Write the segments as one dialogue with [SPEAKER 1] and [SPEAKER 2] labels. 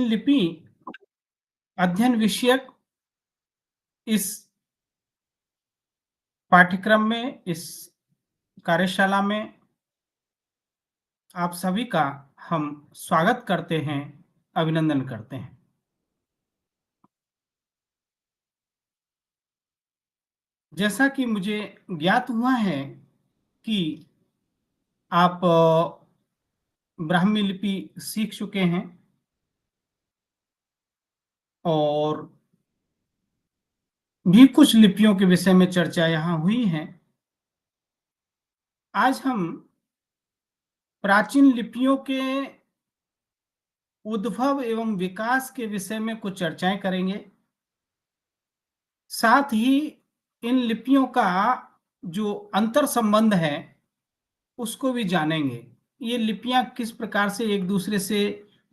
[SPEAKER 1] लिपि अध्ययन विषयक इस पाठ्यक्रम में, इस कार्यशाला में आप सभी का हम स्वागत करते हैं, अभिनंदन करते हैं। जैसा कि मुझे ज्ञात हुआ है कि आप ब्राह्मी लिपि सीख चुके हैं और भी कुछ लिपियों के विषय में चर्चा यहाँ हुई है। आज हम प्राचीन लिपियों के उद्भव एवं विकास के विषय में कुछ चर्चाएं करेंगे। साथ ही इन लिपियों का जो अंतर संबंध है उसको भी जानेंगे। ये लिपियां किस प्रकार से एक दूसरे से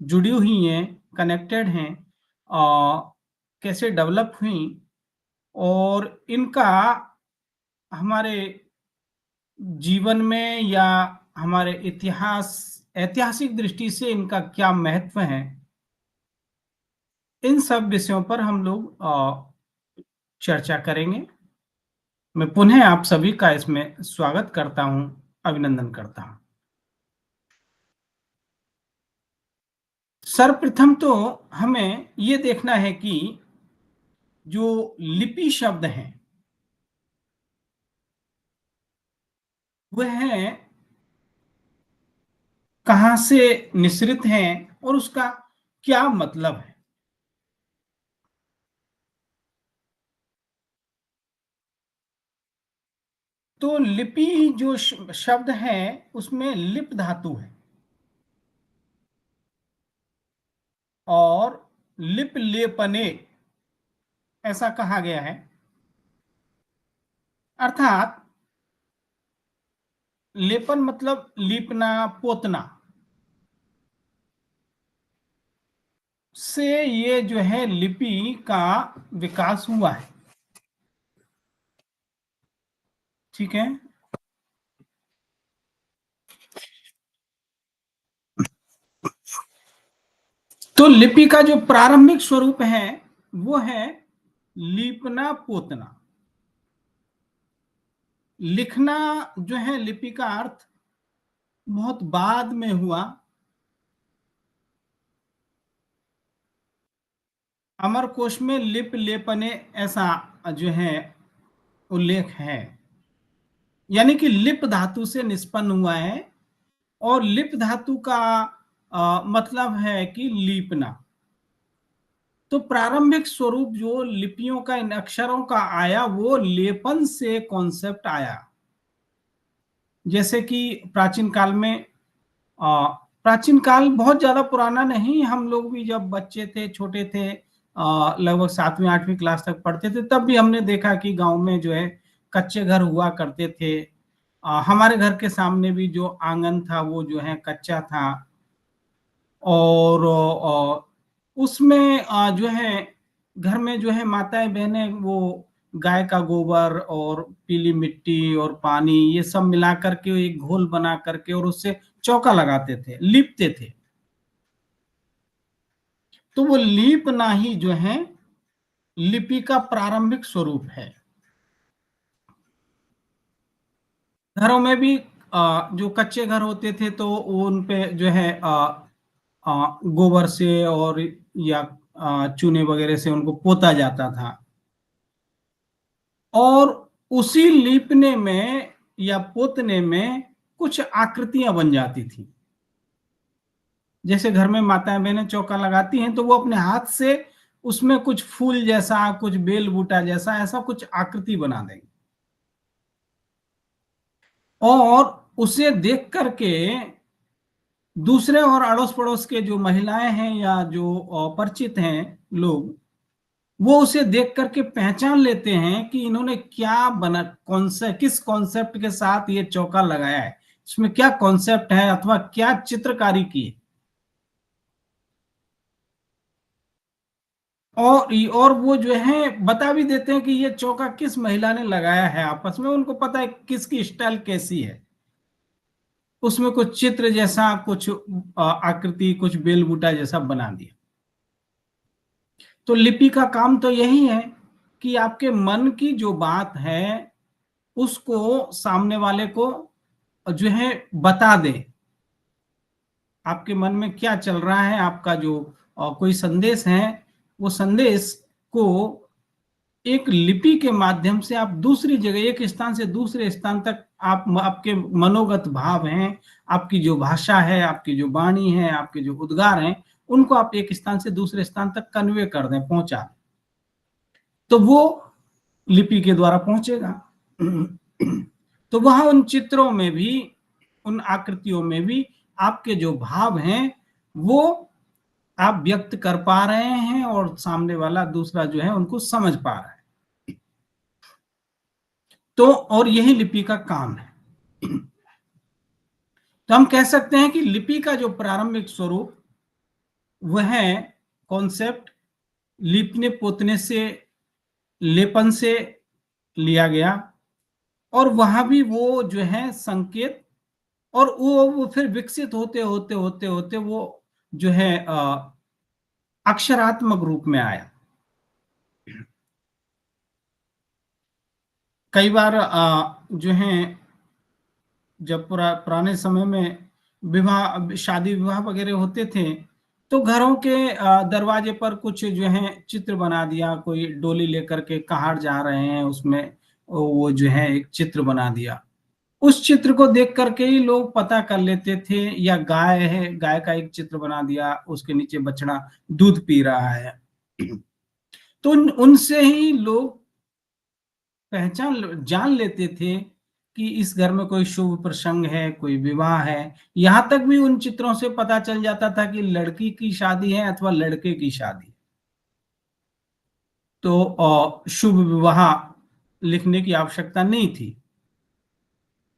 [SPEAKER 1] जुड़ी हुई हैं, कनेक्टेड हैं, और कैसे डेवलप हुई और इनका हमारे जीवन में या हमारे ऐतिहासिक दृष्टि से इनका क्या महत्व है, इन सब विषयों पर हम लोग चर्चा करेंगे। मैं पुनः आप सभी का इसमें स्वागत करता हूं, अभिनंदन करता हूं। सर्वप्रथम तो हमें ये देखना है कि जो लिपि शब्द है वह कहां से निश्रित है और उसका क्या मतलब है। तो लिपि जो शब्द है उसमें लिप धातु है और लिप लेपने ऐसा कहा गया है, अर्थात लेपन मतलब लीपना, पोतना से ये जो है लिपि का विकास हुआ है। ठीक है। तो लिपि का जो प्रारंभिक स्वरूप है वो है लीपना पोतना। लिखना जो है लिपि का अर्थ बहुत बाद में हुआ। अमरकोश में लिप लेपने ऐसा जो है उल्लेख है, यानी कि लिप धातु से निष्पन्न हुआ है और लिप धातु का मतलब है कि लीपना। तो प्रारंभिक स्वरूप जो लिपियों का, इन अक्षरों का आया वो लेपन से कॉन्सेप्ट आया। जैसे कि प्राचीन काल में, प्राचीन काल बहुत ज्यादा पुराना नहीं, हम लोग भी जब बच्चे थे, छोटे थे, लगभग 7वीं 8वीं क्लास तक पढ़ते थे, तब भी हमने देखा कि गांव में जो है कच्चे घर हुआ करते थे। हमारे घर के सामने भी जो आंगन था वो जो है कच्चा था और उसमें जो है घर में जो है माताएं बहनें वो गाय का गोबर और पीली मिट्टी और पानी ये सब मिला करके एक घोल बना करके और उससे चौका लगाते थे, लीपते थे। तो वो लीपना ही जो है लिपि का प्रारंभिक स्वरूप है। घरों में भी जो कच्चे घर होते थे तो उन पे जो है गोबर से और या चूने वगैरह से उनको पोता जाता था और उसी लीपने में या पोतने में कुछ आकृतियां बन जाती थी। जैसे घर में माताएं बहनें चौका लगाती हैं तो वो अपने हाथ से उसमें कुछ फूल जैसा, कुछ बेल बूटा जैसा ऐसा कुछ आकृति बना देंगे और उसे देख करके दूसरे और अड़ोस पड़ोस के जो महिलाएं हैं या जो परिचित हैं लोग, वो उसे देख करके पहचान लेते हैं कि इन्होंने क्या बना, किस कॉन्सेप्ट के साथ ये चौका लगाया है, इसमें क्या कॉन्सेप्ट है अथवा क्या चित्रकारी की है। और वो जो है बता भी देते हैं कि ये चौका किस महिला ने लगाया है, आपस में उनको पता है किसकी स्टाइल कैसी है। उसमें कुछ चित्र जैसा, कुछ आकृति, कुछ बेल बूटा जैसा बना दिया। तो लिपि का काम तो यही है कि आपके मन की जो बात है उसको सामने वाले को जो है बता दे। आपके मन में क्या चल रहा है, आपका जो कोई संदेश है, वो संदेश को एक लिपि के माध्यम से आप दूसरी जगह, एक स्थान से दूसरे स्थान तक, आप आपके मनोगत भाव हैं, आपकी जो भाषा है, आपकी जो वाणी है, आपके जो उद्गार हैं, उनको आप एक स्थान से दूसरे स्थान तक कन्वे कर दें, पहुंचा दें, तो वो लिपि के द्वारा पहुंचेगा। तो वहां उन चित्रों में भी, उन आकृतियों में भी आपके जो भाव हैं वो आप व्यक्त कर पा रहे हैं और सामने वाला दूसरा जो है उनको समझ पा रहा है। तो और यही लिपि का काम है। तो हम कह सकते हैं कि लिपि का जो प्रारंभिक स्वरूप वह है कॉन्सेप्ट लिपने पोतने से, लेपन से लिया गया, और वहां भी वो जो है संकेत, और वो फिर विकसित होते होते होते होते वो जो है अक्षरात्मक रूप में आया। कई बार जो है जब पुराने समय में विवाह, शादी विवाह वगैरह होते थे, तो घरों के दरवाजे पर कुछ जो है चित्र बना दिया, कोई डोली लेकर के कहार जा रहे हैं, उसमें वो जो है एक चित्र बना दिया। उस चित्र को देख करके ही लोग पता कर लेते थे, या गाय है, गाय का एक चित्र बना दिया, उसके नीचे बछड़ा दूध पी रहा है। तो उनसे ही लोग पहचान जान लेते थे कि इस घर में कोई शुभ प्रसंग है, कोई विवाह है। यहां तक भी उन चित्रों से पता चल जाता था कि लड़की की शादी है अथवा लड़के की शादी। तो शुभ विवाह लिखने की आवश्यकता नहीं थी।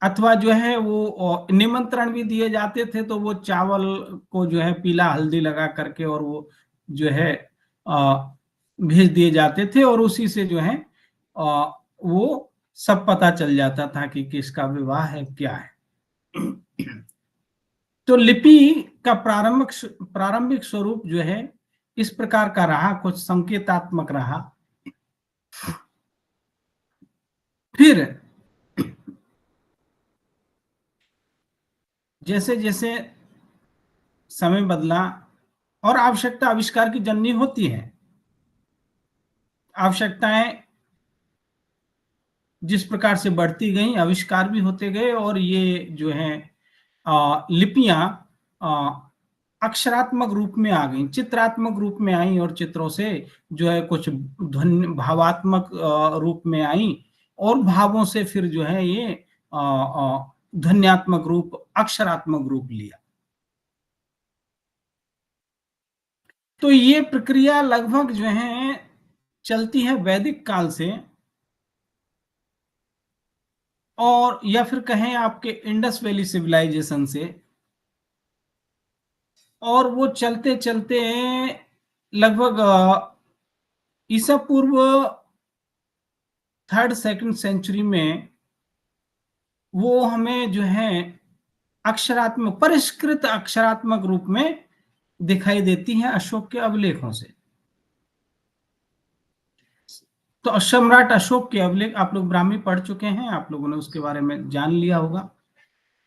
[SPEAKER 1] अथवा जो है वो निमंत्रण भी दिए जाते थे, तो वो चावल को जो है पीला हल्दी लगा करके और वो जो है भेज दिए जाते थे, और उसी से जो है वो सब पता चल जाता था कि किसका विवाह है, क्या है। तो लिपि का प्रारंभिक स्वरूप जो है इस प्रकार का रहा, कुछ संकेतात्मक रहा। फिर जैसे जैसे समय बदला और आवश्यकता आविष्कार की जननी होती है, आवश्यकताएं जिस प्रकार से बढ़ती गई, आविष्कार भी होते गए, और ये जो है लिपियां अक्षरात्मक रूप में आ गई, चित्रात्मक रूप में आई, और चित्रों से जो है कुछ ध्वनि भावात्मक रूप में आई, और भावों से फिर जो है ये ध्वन्यात्मक रूप, अक्षरात्मक रूप लिया। तो ये प्रक्रिया लगभग जो है चलती है वैदिक काल से, और या फिर कहें आपके इंडस वैली सिविलाइजेशन से, और वो चलते चलते लगभग ईसा पूर्व थर्ड सेकंड सेंचुरी में वो हमें जो है अक्षरात्मक, परिष्कृत अक्षरात्मक रूप में दिखाई देती है अशोक के अभिलेखों से। तो सम्राट अशोक के अभिलेख, आप लोग ब्राह्मी पढ़ चुके हैं, आप लोगों ने उसके बारे में जान लिया होगा।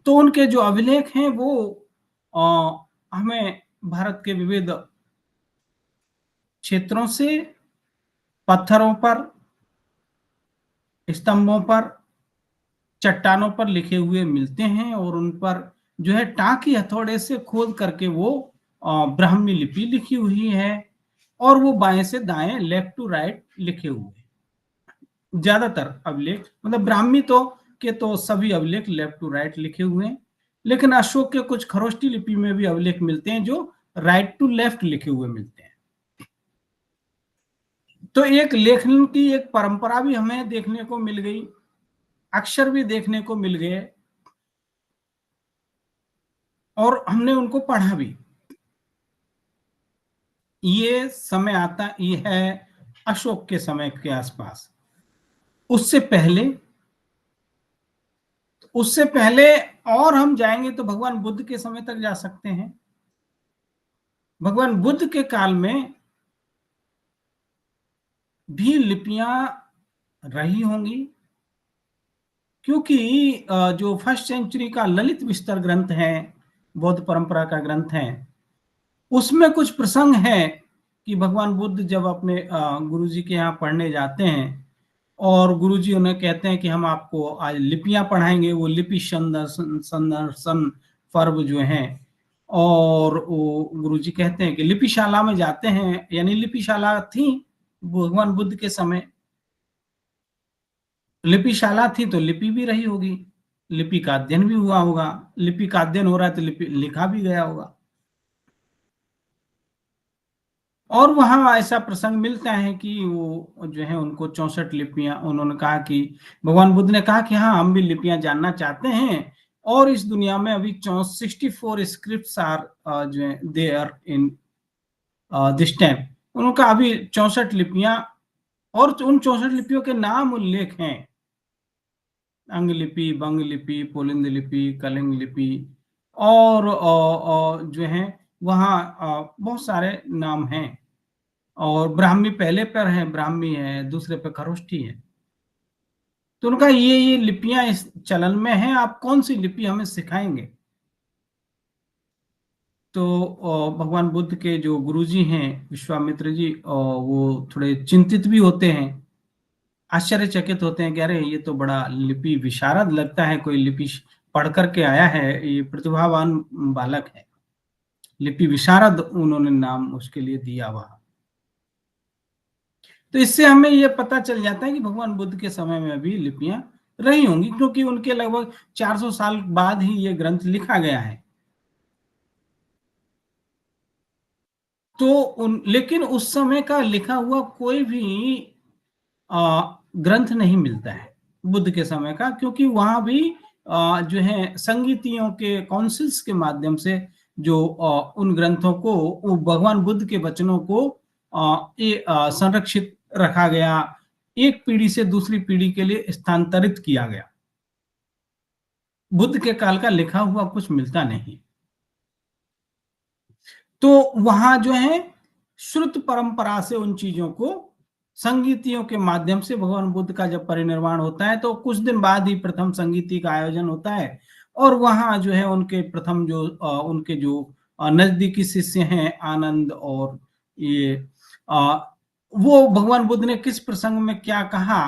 [SPEAKER 1] तो उनके जो अभिलेख हैं वो हमें भारत के विविध क्षेत्रों से पत्थरों पर, स्तंभों पर, चट्टानों पर लिखे हुए मिलते हैं, और उन पर जो है टाँकी हथौड़े से खोद करके वो ब्राह्मी लिपि लिखी हुई है, और वो बाएं से दाएं, लेफ्ट टू राइट लिखे हुए। ज्यादातर अभिलेख, मतलब ब्राह्मी तो सभी अभिलेख लेफ्ट टू राइट लिखे हुए हैं, लेकिन अशोक के कुछ खरोष्टी लिपि में भी अभिलेख मिलते हैं जो राइट टू लेफ्ट लिखे हुए मिलते हैं। तो एक लेखन की एक परंपरा भी हमें देखने को मिल गई, अक्षर भी देखने को मिल गए, और हमने उनको पढ़ा भी। ये समय आता ये है अशोक के समय के आसपास। उससे पहले उससे पहले और हम जाएंगे तो भगवान बुद्ध के समय तक जा सकते हैं। भगवान बुद्ध के काल में भी लिपियां रही होंगी, क्योंकि जो फर्स्ट सेंचुरी का ललित विस्तर ग्रंथ है, बौद्ध परंपरा का ग्रंथ है, उसमें कुछ प्रसंग है कि भगवान बुद्ध जब अपने गुरुजी के यहाँ पढ़ने जाते हैं और गुरुजी उन्हें कहते हैं कि हम आपको आज लिपियां पढ़ाएंगे, वो लिपि संदर्शन पर्व जो है, और वो गुरुजी कहते हैं कि लिपिशाला में जाते हैं, यानी लिपिशाला थी भगवान बुद्ध के समय, लिपिशाला थी तो लिपि भी रही होगी, लिपि का अध्ययन भी हुआ होगा, लिपि का अध्ययन हो रहा है तो लिपि लिखा भी गया होगा। और वहां ऐसा प्रसंग मिलता है कि वो जो है उनको 64 लिपियां, उन्होंने कहा कि भगवान बुद्ध ने कहा कि हाँ हम भी लिपियां जानना चाहते हैं, और इस दुनिया में अभी 64 स्क्रिप्ट्स आर जो है they are in this time, उनका अभी 64 लिपियां, और उन 64 लिपियों के नाम उल्लेख हैं, अंग लिपि, बंग लिपि, पुलिंद लिपि, कलिंग लिपि, और जो है वहाँ बहुत सारे नाम हैं, और ब्राह्मी पहले पर है, ब्राह्मी है, दूसरे पे खरोष्ठी है। तो उनका ये लिपियां इस चलन में हैं, आप कौन सी लिपि हमें सिखाएंगे? तो भगवान बुद्ध के जो गुरुजी हैं विश्वामित्र जी, वो थोड़े चिंतित भी होते हैं, आश्चर्यचकित होते हैं कि अरे ये तो बड़ा लिपि विशारद लगता है, कोई लिपि पढ़ करके आया है, ये प्रतिभावान बालक है, लिपि विशारद उन्होंने नाम उसके लिए दिया वहां। तो इससे हमें यह पता चल जाता है कि भगवान बुद्ध के समय में भी लिपियां रही होंगी, क्योंकि उनके लगभग 400 साल बाद ही ये ग्रंथ लिखा गया है। तो लेकिन उस समय का लिखा हुआ कोई भी ग्रंथ नहीं मिलता है बुद्ध के समय का, क्योंकि वहां भी जो है संगीतियों के काउंसिल्स के माध्यम से जो उन ग्रंथों को, वो भगवान बुद्ध के वचनों को संरक्षित रखा गया, एक पीढ़ी से दूसरी पीढ़ी के लिए स्थानांतरित किया गया। बुद्ध के काल का लिखा हुआ कुछ मिलता नहीं। तो वहां जो है श्रुत परंपरा से उन चीजों को, संगीतियों के माध्यम से, भगवान बुद्ध का जब परिनिर्वाण होता है तो कुछ दिन बाद ही प्रथम संगीति का आयोजन होता है, और वहां जो है उनके प्रथम जो उनके जो नजदीकी शिष्य हैं आनंद और ये, आ, वो भगवान बुद्ध ने किस प्रसंग में क्या कहा,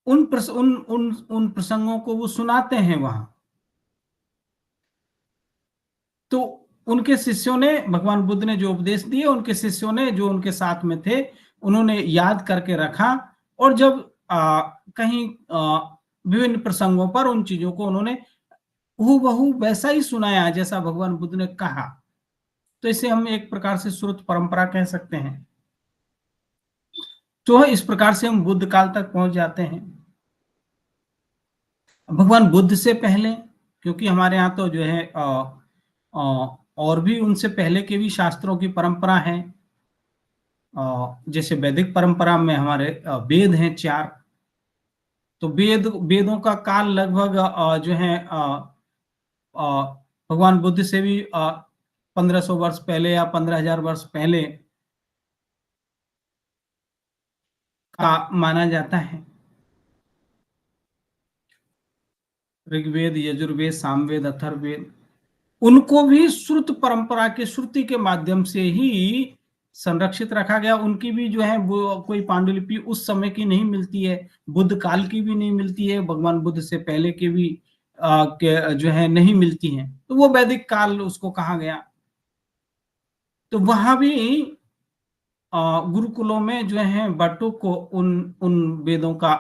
[SPEAKER 1] उन प्रसंगों को वो सुनाते हैं वहां। तो उनके शिष्यों ने, भगवान बुद्ध ने जो उपदेश दिए, उनके शिष्यों ने जो उनके साथ में थे, उन्होंने याद करके रखा, और जब कहीं विभिन्न प्रसंगों पर उन चीजों को उन्होंने हूबहू वैसा ही सुनाया जैसा भगवान बुद्ध ने कहा। तो इसे हम एक प्रकार से श्रुत परंपरा कह सकते हैं। तो इस प्रकार से हम बुद्ध काल तक पहुंच जाते हैं। भगवान बुद्ध से पहले, क्योंकि हमारे यहाँ तो जो है और भी उनसे पहले के भी शास्त्रों की परंपरा है, जैसे वैदिक परंपरा में हमारे वेद हैं 4। तो वेदों का काल लगभग जो है भगवान बुद्ध से भी 1500 वर्ष पहले या 15,000 वर्ष पहले का माना जाता है। ऋग्वेद, यजुर्वेद, सामवेद, अथर्ववेद, उनको भी श्रुत परंपरा के श्रुति के माध्यम से ही संरक्षित रखा गया। उनकी भी जो है वो कोई पांडुलिपि उस समय की नहीं मिलती है, बुद्ध काल की भी नहीं मिलती है, भगवान बुद्ध से पहले के भी के जो है नहीं मिलती हैं, तो वो वैदिक काल उसको कहा गया। तो वहां भी गुरुकुलों में जो है बटुक को उन उन वेदों का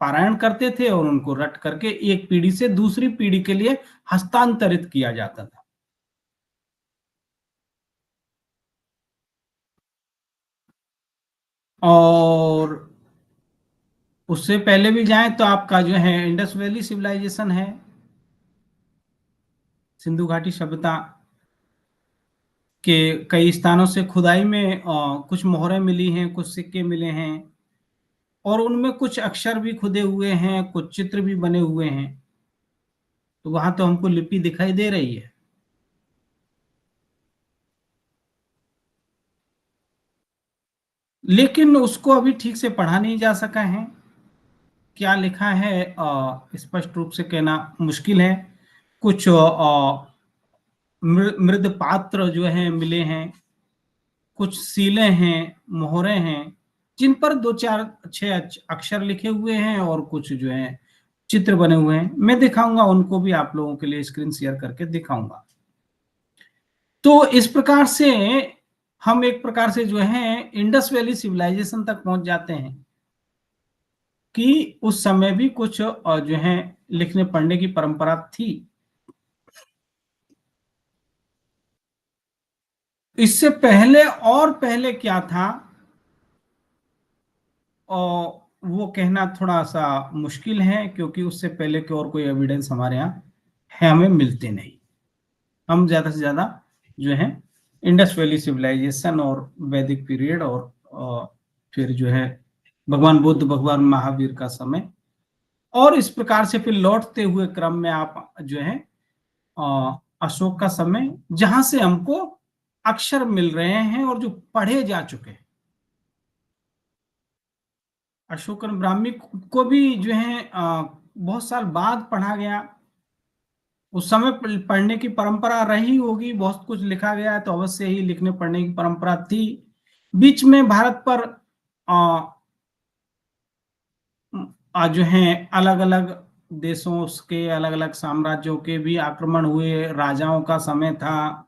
[SPEAKER 1] पारायण करते थे, और उनको रट करके एक पीढ़ी से दूसरी पीढ़ी के लिए हस्तांतरित किया जाता था। और उससे पहले भी जाएं तो आपका जो है इंडस वैली सिविलाइजेशन है, सिंधु घाटी सभ्यता के कई स्थानों से खुदाई में कुछ मोहरें मिली हैं, कुछ सिक्के मिले हैं, और उनमें कुछ अक्षर भी खुदे हुए हैं, कुछ चित्र भी बने हुए हैं। तो वहां तो हमको लिपि दिखाई दे रही है। लेकिन उसको अभी ठीक से पढ़ा नहीं जा सका है। क्या लिखा है स्पष्ट रूप से कहना मुश्किल है। कुछ मृद पात्र जो हैं मिले हैं, कुछ सीलें हैं, मोहरें हैं, जिन पर दो चार अच्छे अक्षर लिखे हुए हैं और कुछ जो है चित्र बने हुए हैं। मैं दिखाऊंगा उनको भी, आप लोगों के लिए स्क्रीन शेयर करके दिखाऊंगा। तो इस प्रकार से हम एक प्रकार से जो है इंडस वैली सिविलाइजेशन तक पहुंच जाते हैं कि उस समय भी कुछ जो है लिखने पढ़ने की परंपरा थी। इससे पहले और पहले क्या था, और वो कहना थोड़ा सा मुश्किल है, क्योंकि उससे पहले के और कोई एविडेंस हमारे यहाँ है हमें मिलते नहीं। हम ज्यादा से ज्यादा जो है इंडस वैली सिविलाइजेशन और वैदिक पीरियड और फिर जो है भगवान बुद्ध भगवान महावीर का समय, और इस प्रकार से फिर लौटते हुए क्रम में आप जो है अशोक का समय, जहां से हमको अक्षर मिल रहे हैं और जो पढ़े जा चुके हैं। अशोकन ब्राह्मी को भी जो है बहुत साल बाद पढ़ा गया। उस समय पढ़ने की परंपरा रही होगी, बहुत कुछ लिखा गया है तो अवश्य ही लिखने पढ़ने की परंपरा थी। बीच में भारत पर जो है अलग अलग देशों के अलग अलग साम्राज्यों के भी आक्रमण हुए, राजाओं का समय था,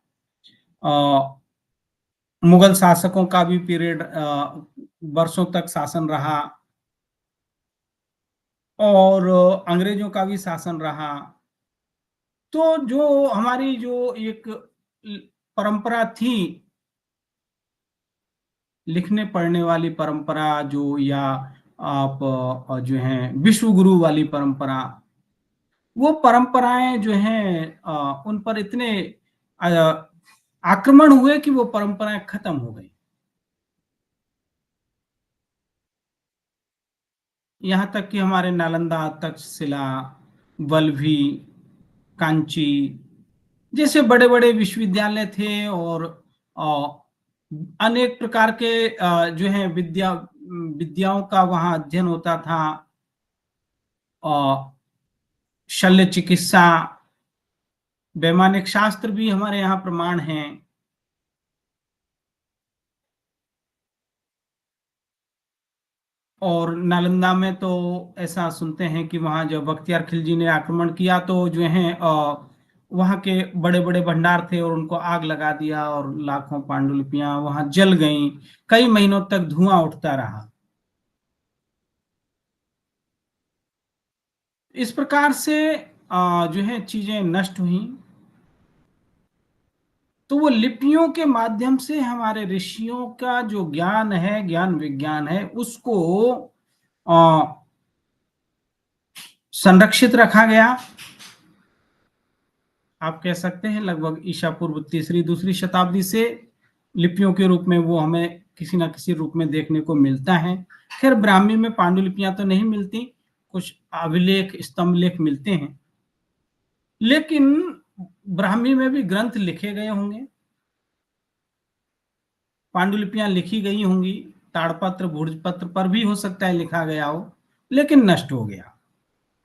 [SPEAKER 1] मुगल शासकों का भी पीरियड वर्षों तक शासन रहा, और अंग्रेजों का भी शासन रहा। तो जो हमारी जो एक परंपरा थी, लिखने पढ़ने वाली परंपरा जो, या आप जो है विश्व गुरु वाली परंपरा, वो परंपराएं जो हैं उन पर इतने अ, आक्रमण हुए कि वो परंपराएं खत्म हो गई। यहां तक कि हमारे नालंदा, तक्षशिला, वल्लभी, कांची जैसे बड़े बड़े विश्वविद्यालय थे, और अनेक प्रकार के जो है विद्याओं का वहां अध्ययन होता था। शल्य चिकित्सा, वैमानिक शास्त्र भी हमारे यहाँ प्रमाण हैं। और नालंदा में तो ऐसा सुनते हैं कि वहां जब बख्तियार खिलजी ने आक्रमण किया तो जो है वहां के बड़े बड़े भंडार थे और उनको आग लगा दिया, और लाखों पांडुलिपियां वहां जल गईं। कई महीनों तक धुआं उठता रहा। इस प्रकार से जो है चीजें नष्ट हुई। तो वो लिपियों के माध्यम से हमारे ऋषियों का जो ज्ञान है, ज्ञान विज्ञान है, उसको अ, संरक्षित रखा गया। आप कह सकते हैं लगभग ईसा पूर्व तीसरी दूसरी शताब्दी से लिपियों के रूप में वो हमें किसी ना किसी रूप में देखने को मिलता है। खैर ब्राह्मी में पांडुलिपियां तो नहीं मिलती, कुछ अभिलेख स्तंभ लेख मिलते हैं, लेकिन ब्राह्मी में भी ग्रंथ लिखे गए होंगे, पांडुलिपियां लिखी गई होंगी। ताड़पत्र भोजपत्र पर भी हो सकता है लिखा गया हो, लेकिन नष्ट हो गया।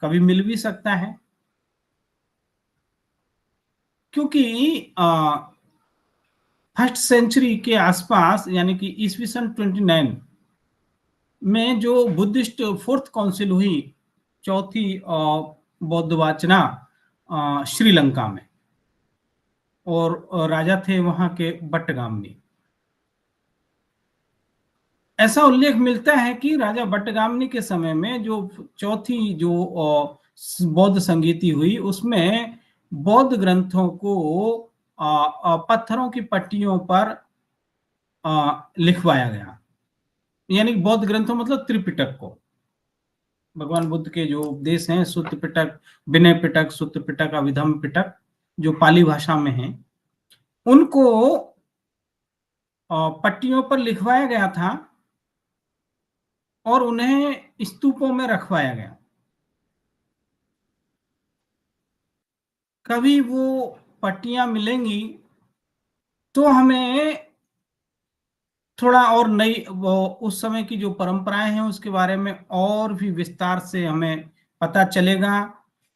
[SPEAKER 1] कभी मिल भी सकता है, क्योंकि फर्स्ट सेंचुरी के आसपास, यानी कि ईस्वी सन 29 में जो बुद्धिस्ट फोर्थ काउंसिल हुई, चौथी बौद्ध वाचना श्रीलंका में, और राजा थे वहां के बट्टगामनी। ऐसा उल्लेख मिलता है कि राजा बट्टगामनी के समय में जो चौथी जो बौद्ध संगीति हुई, उसमें बौद्ध ग्रंथों को पत्थरों की पट्टियों पर लिखवाया गया। यानी बौद्ध ग्रंथों मतलब त्रिपिटक को, भगवान बुद्ध के जो उपदेश हैं, सुत्त पिटक, विनय पिटक, सुत्त पिटक, अभिधम्म पिटक, जो पाली भाषा में हैं, उनको पट्टियों पर लिखवाया गया था और उन्हें स्तूपों में रखवाया गया। कभी वो पट्टियां मिलेंगी तो हमें थोड़ा और नई वो उस समय की जो परंपराएं हैं उसके बारे में और भी विस्तार से हमें पता चलेगा।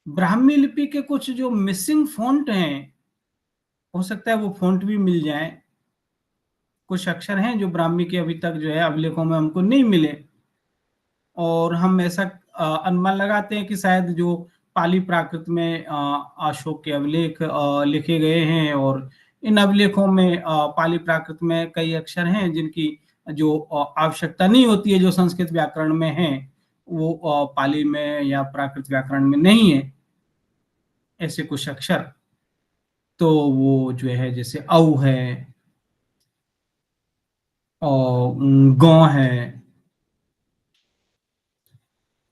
[SPEAKER 1] ब्राह्मी लिपि के कुछ जो मिसिंग फॉन्ट हैं, हो सकता है वो फॉन्ट भी मिल जाए। कुछ अक्षर हैं जो ब्राह्मी के अभी तक जो है अभिलेखों में हमको नहीं मिले, और हम ऐसा अनुमान लगाते हैं कि शायद जो पाली प्राकृत में अशोक के अभिलेख लिखे गए हैं, और इन अभिलेखों में पाली प्राकृत में कई अक्षर हैं जिनकी जो आवश्यकता नहीं होती है, जो संस्कृत व्याकरण में है, वो पाली में या प्राकृत व्याकरण में नहीं है, ऐसे कुछ अक्षर। तो वो जो है जैसे औ है और गौ है,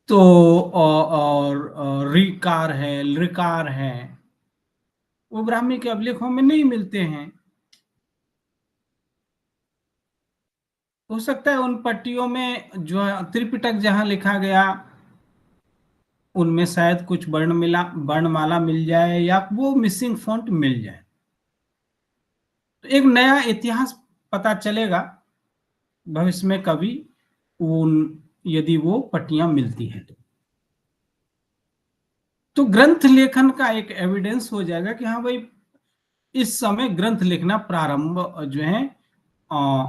[SPEAKER 1] तो और रिकार है, लृकार है, वो ब्राह्मी के अभिलेखों में नहीं मिलते हैं। हो सकता है उन पट्टियों में जो त्रिपिटक जहां लिखा गया उनमें शायद कुछ वर्णमाला मिल जाए या वो मिसिंग फॉन्ट मिल जाए, तो एक नया इतिहास पता चलेगा भविष्य में कभी, उन यदि वो पट्टियां मिलती हैं तो ग्रंथ लेखन का एक एविडेंस हो जाएगा कि हाँ भाई इस समय ग्रंथ लिखना प्रारंभ जो है आ,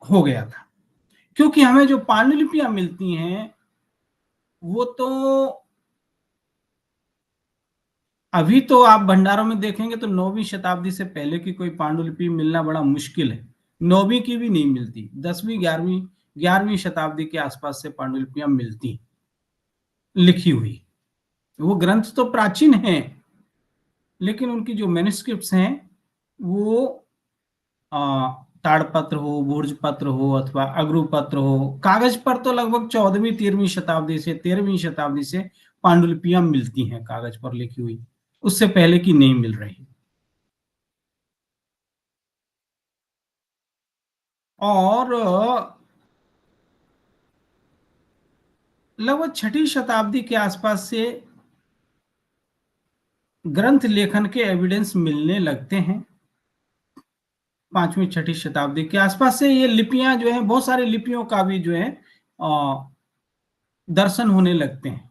[SPEAKER 1] हो गया था। क्योंकि हमें जो पांडुलिपियां मिलती हैं वो तो अभी तो आप भंडारों में देखेंगे तो 9वीं शताब्दी से पहले की कोई पांडुलिपि मिलना बड़ा मुश्किल है। 9वीं की भी नहीं मिलती, 10वीं 11वीं शताब्दी के आसपास से पांडुलिपियां मिलती लिखी हुई। वो ग्रंथ तो प्राचीन हैं, लेकिन उनकी जो मैन्युस्क्रिप्ट्स हैं वो ताड़पत्र हो, भोजपत्र हो अथवा अग्रुपत्र हो, कागज पर तो लगभग 14वीं 13वीं शताब्दी से 13वीं शताब्दी से पांडुलिपियां मिलती हैं कागज पर लिखी हुई, उससे पहले की नहीं मिल रही। और लगभग 6ठी शताब्दी के आसपास से ग्रंथ लेखन के एविडेंस मिलने लगते हैं। 5वीं 6ठी शताब्दी के आसपास से ये लिपियां जो है, बहुत सारी लिपियों का भी जो है दर्शन होने लगते हैं।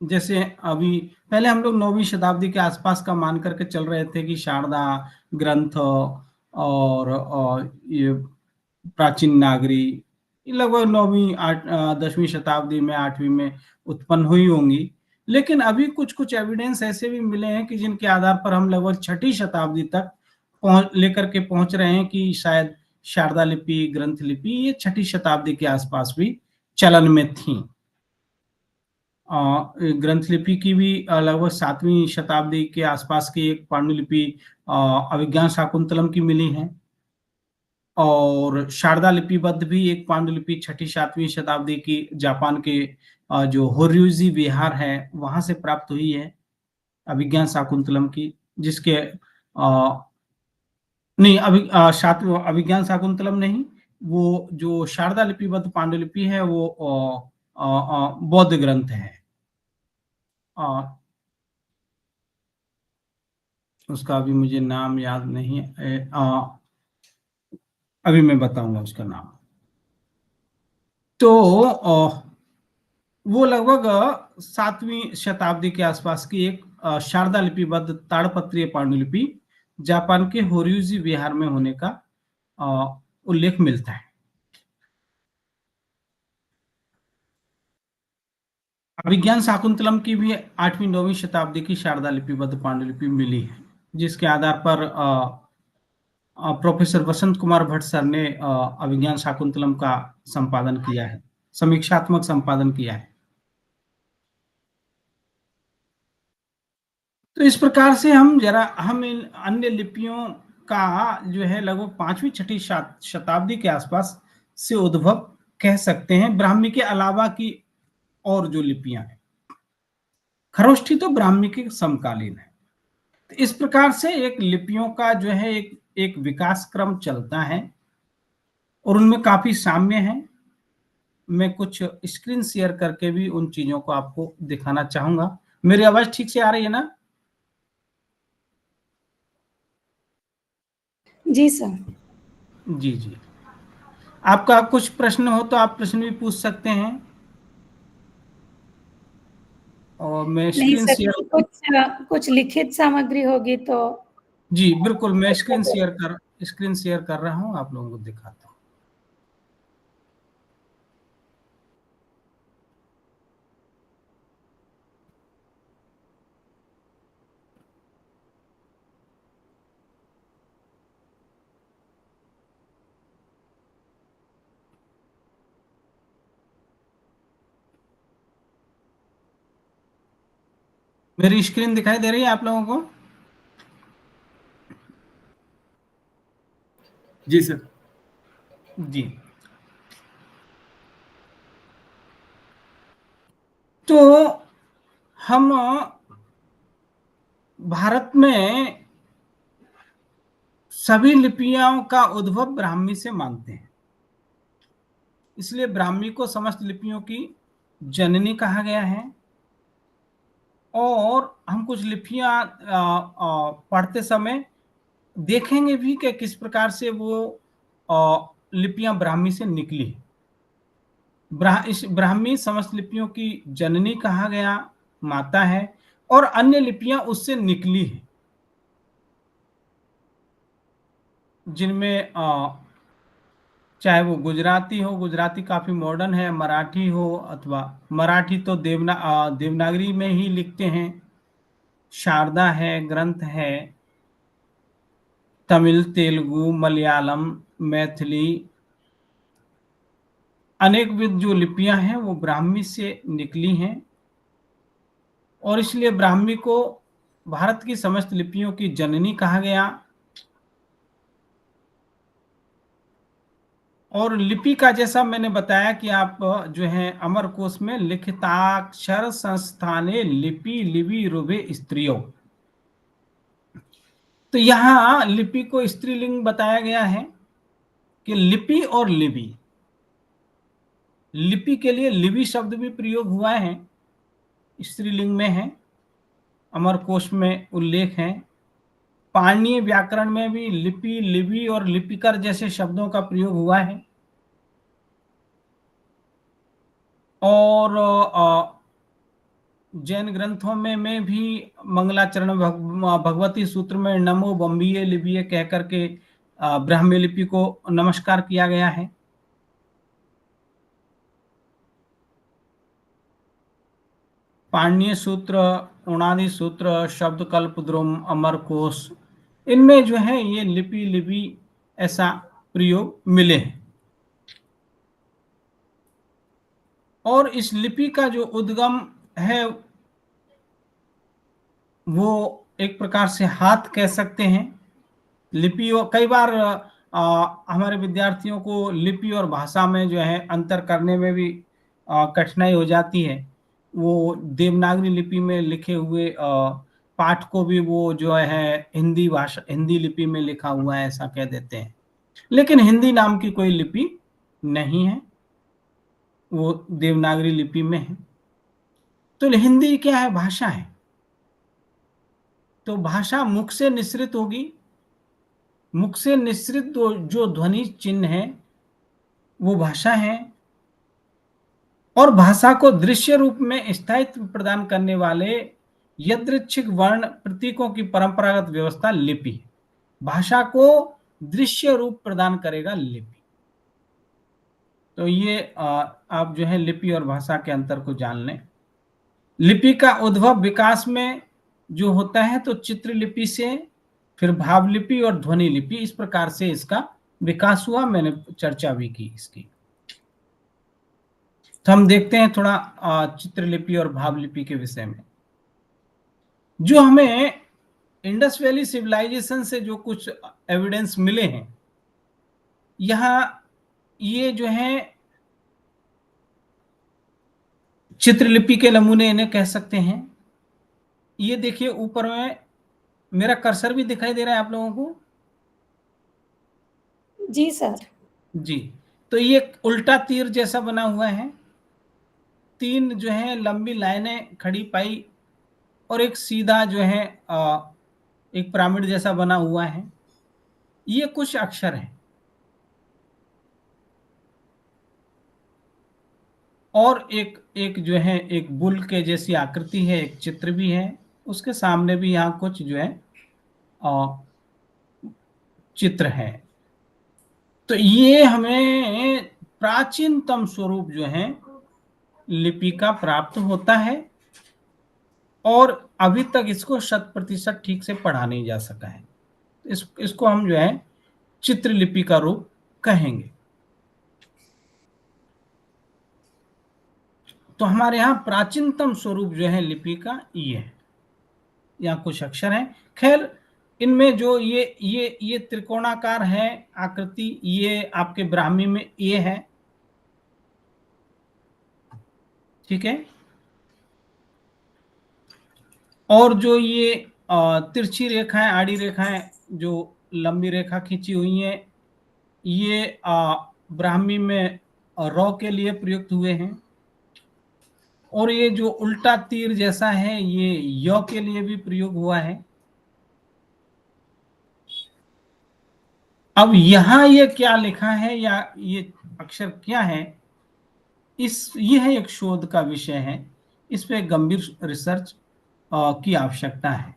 [SPEAKER 1] जैसे अभी पहले हम लोग 9वीं शताब्दी के आसपास का मान करके चल रहे थे कि शारदा ग्रंथ और ये प्राचीन नागरी लगभग 9वीं 10वीं शताब्दी में 8वीं में उत्पन्न हुई होंगी। लेकिन अभी कुछ कुछ एविडेंस ऐसे भी मिले हैं कि जिनके आधार पर हम लगभग 6ठी शताब्दी तक लेकर के पहुंच रहे हैं कि शायद शारदा लिपि, ग्रंथ लिपि ये 6ठी शताब्दी के आसपास भी चलन में थी। ग्रंथ लिपि की भी लगभग 7वीं शताब्दी के आसपास की एक पांडुलिपि अभिज्ञान शाकुंतलम की मिली है, और शारदा लिपिबद्ध भी एक पांडुलिपि 6ठी 7वीं शताब्दी की जापान के जो होर्युजी विहार है वहां से प्राप्त हुई है अभिज्ञान शाकुंतलम की, जिसके नहीं अभिज्ञान शाकुंतलम नहीं, वो जो शारदा लिपिबद्ध पांडुलिपि है वो बौद्ध ग्रंथ है। उसका अभी मुझे नाम याद नहीं है, अभी मैं बताऊंगा उसका नाम। तो वो लगभग 7वीं शताब्दी के आसपास की एक शारदा लिपिबद्ध ताड़पत्रीय पांडुलिपि जापान के होर्युजी विहार में होने का उल्लेख मिलता है। अभिज्ञान शाकुंतलम की भी 8वीं 9वीं शताब्दी की शारदा लिपिबद्ध पांडुलिपि मिली है, जिसके आधार पर प्रोफेसर वसंत कुमार भट्ट सर ने अभिज्ञान शाकुंतलम का संपादन किया है, समीक्षात्मक संपादन किया है। तो इस प्रकार से हम इन अन्य लिपियों का जो है लगभग 5वीं 6ठी शताब्दी के आसपास से उद्भव कह सकते हैं, ब्राह्मी के अलावा की और जो लिपियां हैं। खरोष्ठी तो ब्राह्मी के समकालीन है। तो इस प्रकार से एक लिपियों का जो है एक विकास क्रम चलता है, और उनमें काफी साम्य है। मैं कुछ स्क्रीन शेयर करके भी उन चीजों को आपको दिखाना चाहूंगा। मेरी आवाज ठीक से आ रही है ना?
[SPEAKER 2] जी सर।
[SPEAKER 1] जी, जी। आपका कुछ प्रश्न हो तो आप प्रश्न भी पूछ सकते हैं। और मैं
[SPEAKER 2] नहीं
[SPEAKER 1] स्क्रीन
[SPEAKER 2] सर,
[SPEAKER 1] शेयर।
[SPEAKER 2] कुछ लिखित सामग्री होगी तो।
[SPEAKER 1] जी, बिल्कुल, मैं स्क्रीन शेयर कर रहा हूँ, आप लोगों को दिखाता हूँ। मेरी स्क्रीन दिखाई दे रही है आप लोगों को?
[SPEAKER 3] जी सर।
[SPEAKER 1] जी। तो हम भारत में सभी लिपियों का उद्भव ब्राह्मी से मानते हैं। इसलिए ब्राह्मी को समस्त लिपियों की जननी कहा गया है। और हम कुछ लिपियां पढ़ते समय देखेंगे भी कि किस प्रकार से वो लिपियां ब्राह्मी से निकली। इस ब्राह्मी समस्त लिपियों की जननी कहा गया, माता है, और अन्य लिपियां उससे निकली हैं, जिनमें चाहे वो गुजराती हो, गुजराती काफी मॉडर्न है, मराठी हो, अथवा मराठी तो देवनागरी में ही लिखते हैं, शारदा है, ग्रंथ है, तमिल, तेलुगु, मलयालम, मैथिली, अनेक विध जो लिपियां हैं वो ब्राह्मी से निकली हैं। और इसलिए ब्राह्मी को भारत की समस्त लिपियों की जननी कहा गया। और लिपि का जैसा मैंने बताया कि आप जो है अमरकोश में लिखिताक्षर संस्थाने लिपि लिवि रुभे स्त्रियों, तो यहां लिपि को स्त्रीलिंग बताया गया है कि लिपि और लिवि। लिपि के लिए लिवि शब्द भी प्रयोग हुआ है, स्त्रीलिंग में है, अमरकोश में उल्लेख है। पाणिनीय व्याकरण में भी लिपि, लिवि और लिपिकर जैसे शब्दों का प्रयोग हुआ है। और जैन ग्रंथों में भी मंगलाचरण भगवती सूत्र में नमो बम्बिये लिपिये कह करके ब्राह्मी लिपि को नमस्कार किया गया है। पाणिनीय सूत्र, उणादि सूत्र, शब्दकल्प, द्रुम, अमरकोश, इनमें जो है ये लिपि लिपि ऐसा प्रयोग मिले हैं। और इस लिपि का जो उद्गम है वो एक प्रकार से हाथ कह सकते हैं। लिपि, और कई बार हमारे विद्यार्थियों को लिपि और भाषा में जो है अंतर करने में भी कठिनाई हो जाती है। वो देवनागरी लिपि में लिखे हुए पाठ को भी वो जो है हिंदी लिपि में लिखा हुआ है ऐसा कह देते हैं, लेकिन हिंदी नाम की कोई लिपि नहीं है, वो देवनागरी लिपि में है। तो हिंदी क्या है? भाषा है। तो भाषा मुख से निसृत होगी। मुख से निसृत जो ध्वनि चिन्ह है वो भाषा है। और भाषा को दृश्य रूप में स्थायित्व प्रदान करने वाले यादृच्छिक वर्ण प्रतीकों की परंपरागत व्यवस्था लिपि है। भाषा को दृश्य रूप प्रदान करेगा लिपि। तो ये आप जो है लिपि और भाषा के अंतर को जान लें। लिपि का उद्भव विकास में जो होता है तो चित्रलिपि से, फिर भावलिपि और ध्वनि लिपि, इस प्रकार से इसका विकास हुआ। मैंने चर्चा भी की इसकी। तो हम देखते हैं थोड़ा चित्रलिपि और भावलिपि के विषय में। जो हमें इंडस वैली सिविलाइजेशन से जो कुछ एविडेंस मिले हैं, यहाँ ये जो है चित्रलिपि के नमूने इन्हें कह सकते हैं। ये देखिए ऊपर में मेरा कर्सर भी दिखाई दे रहा है आप लोगों को?
[SPEAKER 2] जी सर।
[SPEAKER 1] जी। तो ये उल्टा तीर जैसा बना हुआ है, तीन जो है लंबी लाइनें खड़ी पाई, और एक सीधा जो है एक पिरामिड जैसा बना हुआ है। ये कुछ अक्षर हैं। और एक एक जो है एक बुल के जैसी आकृति है, एक चित्र भी है, उसके सामने भी यहाँ कुछ जो है चित्र है। तो ये हमें प्राचीनतम स्वरूप जो है लिपि का प्राप्त होता है, और अभी तक इसको 100% ठीक से पढ़ा नहीं जा सका है। इसको हम जो है चित्रलिपि का रूप कहेंगे। तो हमारे यहाँ प्राचीनतम स्वरूप जो है लिपि का ये है। यहाँ कुछ अक्षर हैं। खैर, इनमें जो ये त्रिकोणाकार है आकृति, ये आपके ब्राह्मी में ये है, ठीक है। और जो ये तिरछी रेखाएं, आड़ी रेखाएं, जो लंबी रेखा खींची हुई हैं, ये ब्राह्मी में रौ के लिए प्रयुक्त हुए हैं। और ये जो उल्टा तीर जैसा है, ये य के लिए भी प्रयोग हुआ है। अब यहां ये क्या लिखा है या ये अक्षर क्या है, यह एक शोध का विषय है। इस पे गंभीर रिसर्च की आवश्यकता है।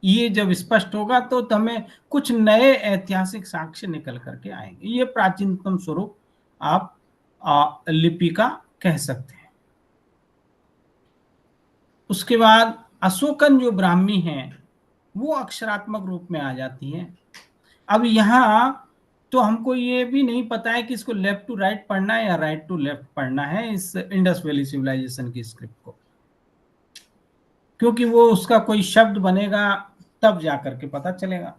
[SPEAKER 1] ये जब स्पष्ट होगा तो हमें कुछ नए ऐतिहासिक साक्ष्य निकल करके आएंगे। ये प्राचीनतम स्वरूप आप लिपि का कह सकते हैं। उसके बाद अशोकन जो ब्राह्मी है वो अक्षरात्मक रूप में आ जाती है। अब यहाँ तो हमको ये भी नहीं पता है कि इसको लेफ्ट टू राइट पढ़ना है या राइट टू लेफ्ट पढ़ना है, इस इंडस वैली सिविलाइजेशन की स्क्रिप्ट को, क्योंकि वो उसका कोई शब्द बनेगा तब जाकर के पता चलेगा।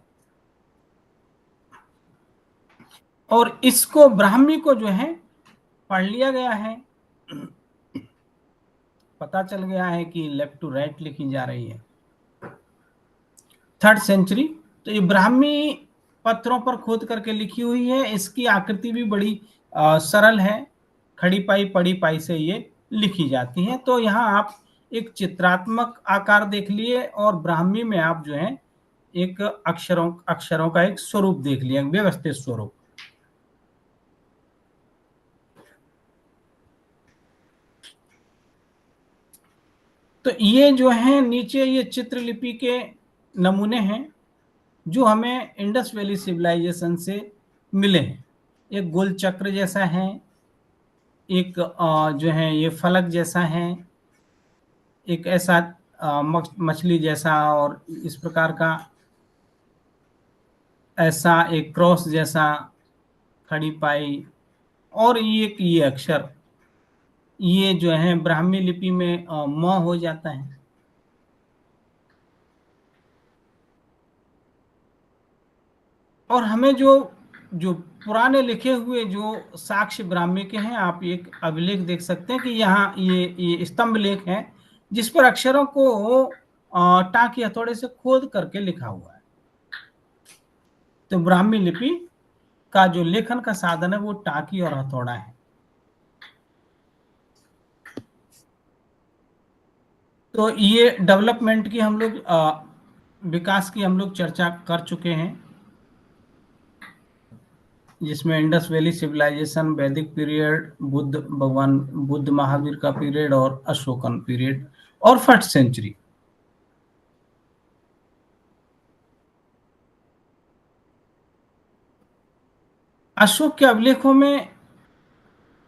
[SPEAKER 1] और इसको ब्राह्मी को जो है पढ़ लिया गया है, पता चल गया है कि लेफ्ट टू राइट लिखी जा रही है। 3rd century. तो ये ब्राह्मी पत्थरों पर खोद करके लिखी हुई है। इसकी आकृति भी बड़ी सरल है, खड़ी पाई पड़ी पाई से ये लिखी जाती है। तो यहाँ आप एक चित्रात्मक आकार देख लिए, और ब्राह्मी में आप जो है एक अक्षरों का एक स्वरूप देख लिया, व्यवस्थित स्वरूप। तो ये जो है नीचे ये चित्रलिपि के नमूने हैं जो हमें इंडस वैली सिविलाइजेशन से मिले हैं। एक गोल चक्र जैसा है, एक जो है ये फलक जैसा है, एक ऐसा मछली जैसा, और इस प्रकार का ऐसा एक क्रॉस जैसा, खड़ी पाई, और ये अक्षर, ये जो है ब्राह्मी लिपि में म हो जाता है। और हमें जो पुराने लिखे हुए जो साक्ष्य ब्राह्मी के हैं, आप एक अभिलेख देख सकते हैं कि यहाँ ये स्तंभ लेख है जिस पर अक्षरों को टाँकी हथौड़े से खोद करके लिखा हुआ है। तो ब्राह्मी लिपि का जो लेखन का साधन है वो टाँकी और हथौड़ा है। तो ये डेवलपमेंट की हम लोग विकास की हम लोग चर्चा कर चुके हैं, जिसमें इंडस वैली सिविलाइजेशन, वैदिक पीरियड, भगवान बुद्ध महावीर का पीरियड, और अशोकन पीरियड, और 1st सेंचुरी। अशोक के अभिलेखों में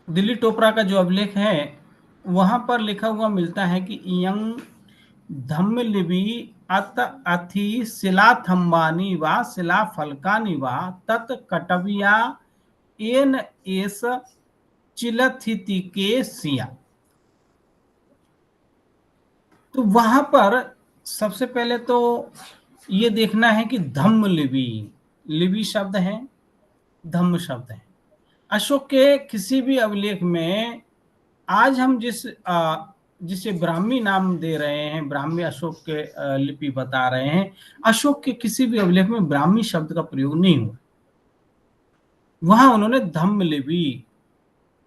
[SPEAKER 1] दिल्ली टोपरा का जो अभिलेख है वहां पर लिखा हुआ मिलता है कि यंग धम्मलिपि अत अथि शिलाथंबानि वा शिलाफलकानि वा तत् कटविया एन एस चिलथितिके सिया। तो वहां पर सबसे पहले तो ये देखना है कि धम्म लिपि, लिपि शब्द है, धम्म शब्द है। अशोक के किसी भी अभिलेख में आज हम जिसे ब्राह्मी नाम दे रहे हैं, ब्राह्मी अशोक के लिपि बता रहे हैं, अशोक के किसी भी अभिलेख में ब्राह्मी शब्द का प्रयोग नहीं हुआ। वहां उन्होंने धम्म लिपि,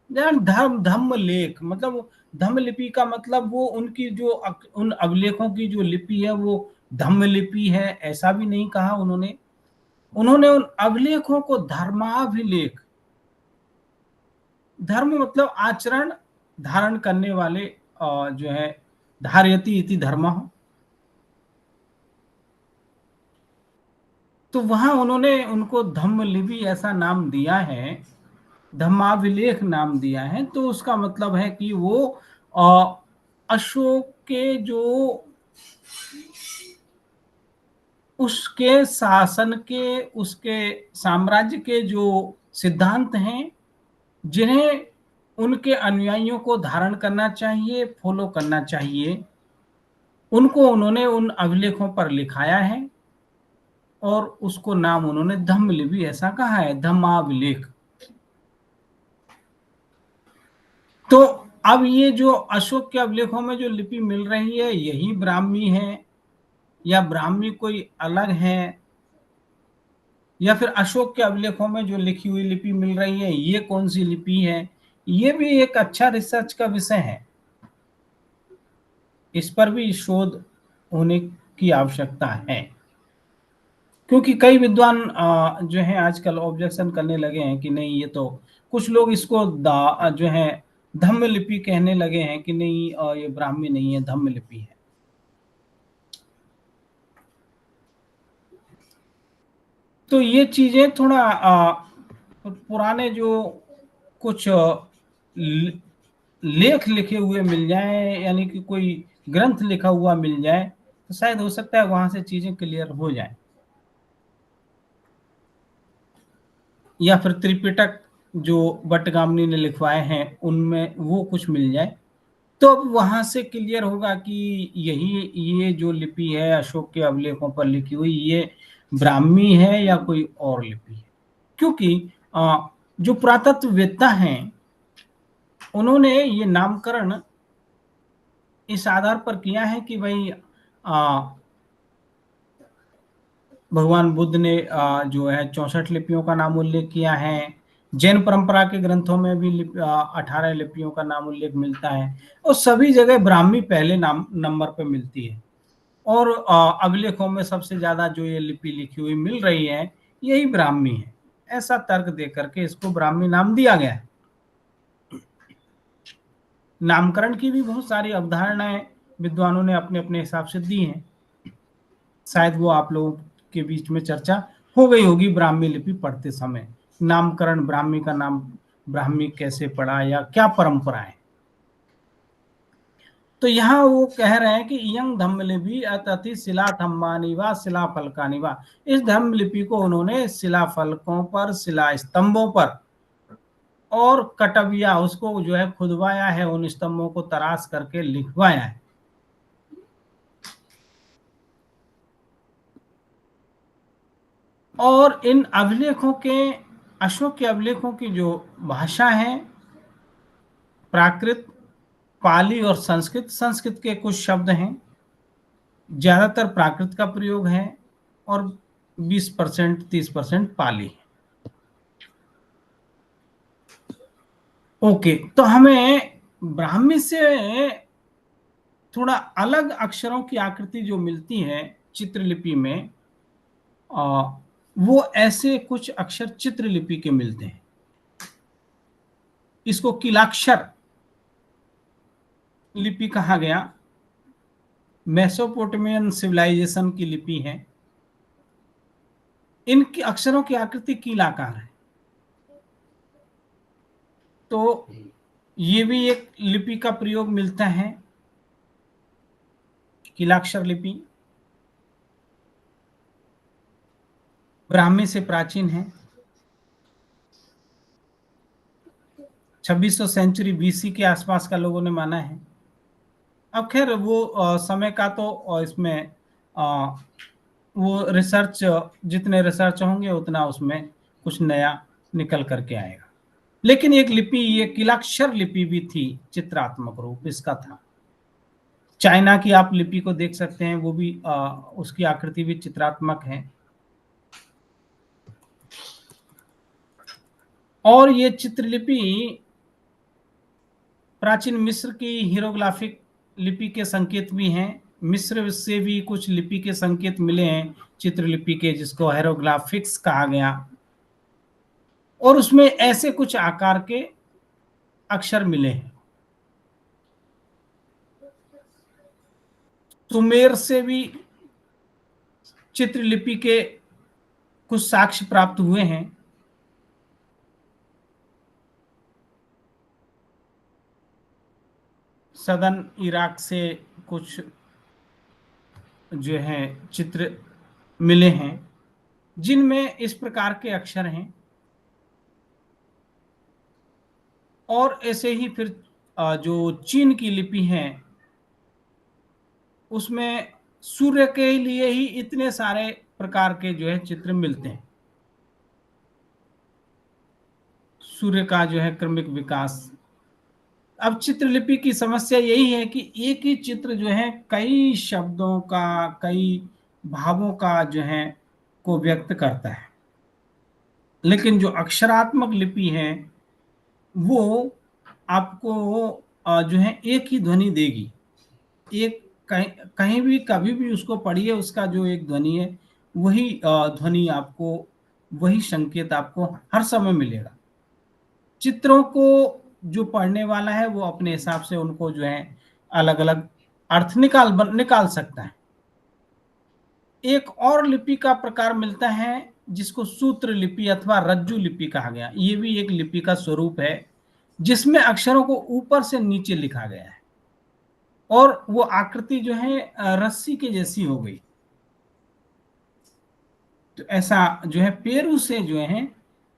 [SPEAKER 1] धम्म लेख, मतलब धम्म लिपि का मतलब वो उनकी जो उन अभिलेखों की जो लिपि है वो धम्म लिपि है, ऐसा भी नहीं कहा उन्होंने। उन्होंने उन अभिलेखों को धर्माभिलेख, धर्म मतलब आचरण धारण करने वाले जो है धारयति इति धर्मः, तो वहां उन्होंने उनको धम्म लिपि ऐसा नाम दिया है, धम्माभिलेख नाम दिया है। तो उसका मतलब है कि वो अशोक के जो उसके शासन के, उसके साम्राज्य के जो सिद्धांत हैं, जिन्हें उनके अनुयायियों को धारण करना चाहिए, फॉलो करना चाहिए, उनको उन्होंने उन अभिलेखों पर लिखाया है और उसको नाम उन्होंने धम्म लिपि ऐसा कहा है, धम्माभिलेख। तो अब ये जो अशोक के अभिलेखों में जो लिपि मिल रही है, यही ब्राह्मी है या ब्राह्मी कोई अलग है, या फिर अशोक के अभिलेखों में जो लिखी हुई लिपि मिल रही है ये कौन सी लिपि है, ये भी एक अच्छा रिसर्च का विषय है। इस पर भी शोध होने की आवश्यकता है, क्योंकि कई विद्वान जो है आजकल ऑब्जेक्शन करने लगे हैं कि नहीं, ये तो कुछ लोग इसको जो है धम्म लिपि कहने लगे हैं कि नहीं, ये ब्राह्मी नहीं है, धम्म लिपि है। तो ये चीजें थोड़ा पुराने जो कुछ लेख लिखे हुए मिल जाए, यानी कि कोई ग्रंथ लिखा हुआ मिल जाए, तो शायद हो सकता है वहां से चीजें क्लियर हो जाए, या फिर त्रिपिटक जो बटगामनी ने लिखवाए हैं उनमें वो कुछ मिल जाए, तो अब वहां से क्लियर होगा कि यही ये जो लिपि है अशोक के अभिलेखों पर लिखी हुई, ये ब्राह्मी है या कोई और लिपि है। क्योंकि जो पुरातत्ववेत्ता हैं उन्होंने ये नामकरण इस आधार पर किया है कि भाई भगवान बुद्ध ने जो है 64 लिपियों का नाम उल्लेख किया है। जैन परंपरा के ग्रंथों में भी 18 लिपियों का नाम उल्लेख मिलता है, और सभी जगह ब्राह्मी पहले नंबर पे मिलती है, और अभिलेखों में सबसे ज्यादा जो ये लिपि लिखी हुई मिल रही है यही ब्राह्मी है। ऐसा तर्क दे करके इसको ब्राह्मी नाम दिया गया है। नामकरण की भी बहुत सारी अवधारणाएं विद्वानों ने अपने अपने हिसाब से दी हैं, शायद वो आप लोगों के बीच में चर्चा हो गई होगी ब्राह्मी लिपि पढ़ते समय। नामकरण ब्राह्मी का नाम ब्राह्मी कैसे पड़ा या क्या परंपरा है। तो यहाँ वो कह रहे हैं कि इयं धम्म लिपि अतति शिला थम्बानि वा शिला फलकानि वा, इस धम्म लिपि को उन्होंने शिला फलकों पर, शिला स्तंभों पर और कटविया, उसको जो है खुदवाया है, उन स्तंभों को तराश करके लिखवाया है। और इन अभिलेखों के, अशोक के अभिलेखों की जो भाषा है, प्राकृत, पाली और संस्कृत, संस्कृत के कुछ शब्द हैं, ज्यादातर प्राकृत का प्रयोग है और 20% 30% पाली है। ओके, तो हमें ब्राह्मी से थोड़ा अलग अक्षरों की आकृति जो मिलती है चित्रलिपि में, वो ऐसे कुछ अक्षर चित्रलिपि के मिलते हैं। इसको किलाक्षर लिपि कहा गया। मेसोपोटामियन सिविलाइजेशन की लिपि है। इनकी अक्षरों की आकृति कीलाकार है। तो ये भी एक लिपि का प्रयोग मिलता है, कीलाक्षर लिपि ब्राह्मी से प्राचीन है। 2600 सेंचुरी बीसी के आसपास का लोगों ने माना है। अब खैर वो समय का तो इसमें वो रिसर्च, जितने रिसर्च होंगे उतना उसमें कुछ नया निकल करके आएगा। लेकिन एक लिपि, ये कीलाक्षर लिपि भी थी, चित्रात्मक रूप इसका था। चाइना की आप लिपि को देख सकते हैं, वो भी उसकी आकृति भी चित्रात्मक है। और ये चित्रलिपि प्राचीन मिस्र की हीरोग्राफिक लिपि के संकेत भी हैं। मिस्र से भी कुछ लिपि के संकेत मिले हैं चित्रलिपि के, जिसको हेरोग्राफिक्स कहा गया, और उसमें ऐसे कुछ आकार के अक्षर मिले हैं। सुमेर से भी चित्रलिपि के कुछ साक्ष्य प्राप्त हुए हैं। सदन इराक से कुछ जो है चित्र मिले हैं जिनमें इस प्रकार के अक्षर हैं। और ऐसे ही फिर जो चीन की लिपि है उसमें सूर्य के लिए ही इतने सारे प्रकार के जो है चित्र मिलते हैं। सूर्य का जो है क्रमिक विकास। अब चित्रलिपि की समस्या यही है कि एक ही चित्र जो है कई शब्दों का, कई भावों का जो है को व्यक्त करता है, लेकिन जो अक्षरात्मक लिपि है वो आपको जो है एक ही ध्वनि देगी। एक कहीं कहीं भी कभी भी उसको पढ़िए, उसका जो एक ध्वनि है वही ध्वनि आपको, वही संकेत आपको हर समय मिलेगा। चित्रों को जो पढ़ने वाला है वो अपने हिसाब से उनको जो है अलग अलग अर्थ निकाल सकता है। एक और लिपि का प्रकार मिलता है जिसको सूत्र लिपि अथवा रज्जु लिपि कहा गया। ये भी एक लिपि का स्वरूप है जिसमें अक्षरों को ऊपर से नीचे लिखा गया है और वो आकृति जो है रस्सी के जैसी हो गई। तो ऐसा जो है पेरू से जो है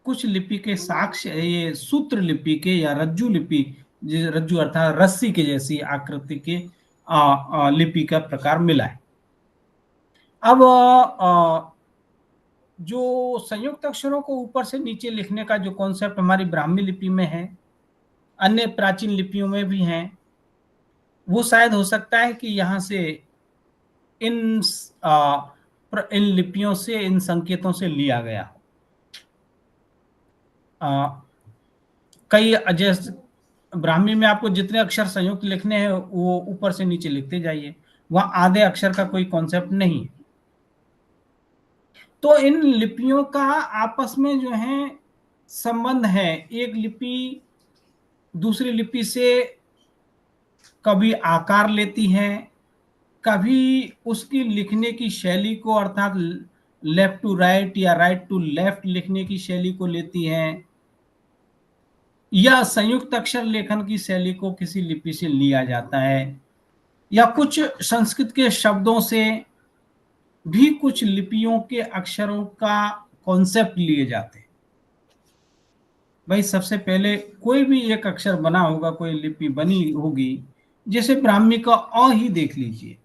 [SPEAKER 1] कुछ लिपि के साक्ष्य, ये सूत्र लिपि के या रज्जु लिपि, रज्जु अर्थात रस्सी के जैसी आकृति के लिपि का प्रकार मिला है। अब जो संयुक्त अक्षरों को ऊपर से नीचे लिखने का जो कॉन्सेप्ट हमारी ब्राह्मी लिपि में है, अन्य प्राचीन लिपियों में भी है, वो शायद हो सकता है कि यहाँ से इन इन लिपियों से, इन संकेतों से लिया गया हो। कई जैसे ब्राह्मी में आपको जितने अक्षर संयुक्त लिखने हैं वो ऊपर से नीचे लिखते जाइए, वहां आधे अक्षर का कोई कॉन्सेप्ट नहीं है। तो इन लिपियों का आपस में जो है संबंध है। एक लिपि दूसरी लिपि से कभी आकार लेती है, कभी उसकी लिखने की शैली को अर्थात लेफ्ट टू राइट या राइट टू लेफ्ट लिखने की शैली को लेती है, या संयुक्त अक्षर लेखन की शैली को किसी लिपि से लिया जाता है, या कुछ संस्कृत के शब्दों से भी कुछ लिपियों के अक्षरों का कॉन्सेप्ट लिए जाते हैं। भाई सबसे पहले कोई भी एक अक्षर बना होगा, कोई लिपि बनी होगी, जैसे ब्राह्मी का अ ही देख लीजिए,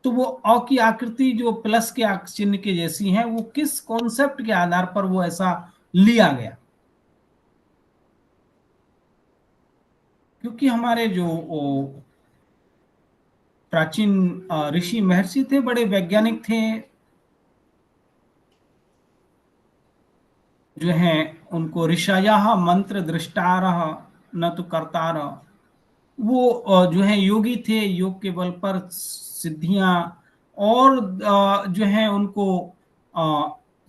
[SPEAKER 1] तो वो अ की आकृति जो प्लस के चिन्ह के जैसी है, वो किस कॉन्सेप्ट के आधार पर वो ऐसा लिया गया? क्योंकि हमारे जो प्राचीन ऋषि महर्षि थे, बड़े वैज्ञानिक थे, जो है उनको ऋषयः मंत्र दृष्टारः न तो कर्तारः, वो जो है योगी थे, योग के बल पर सिद्धियां और जो है उनको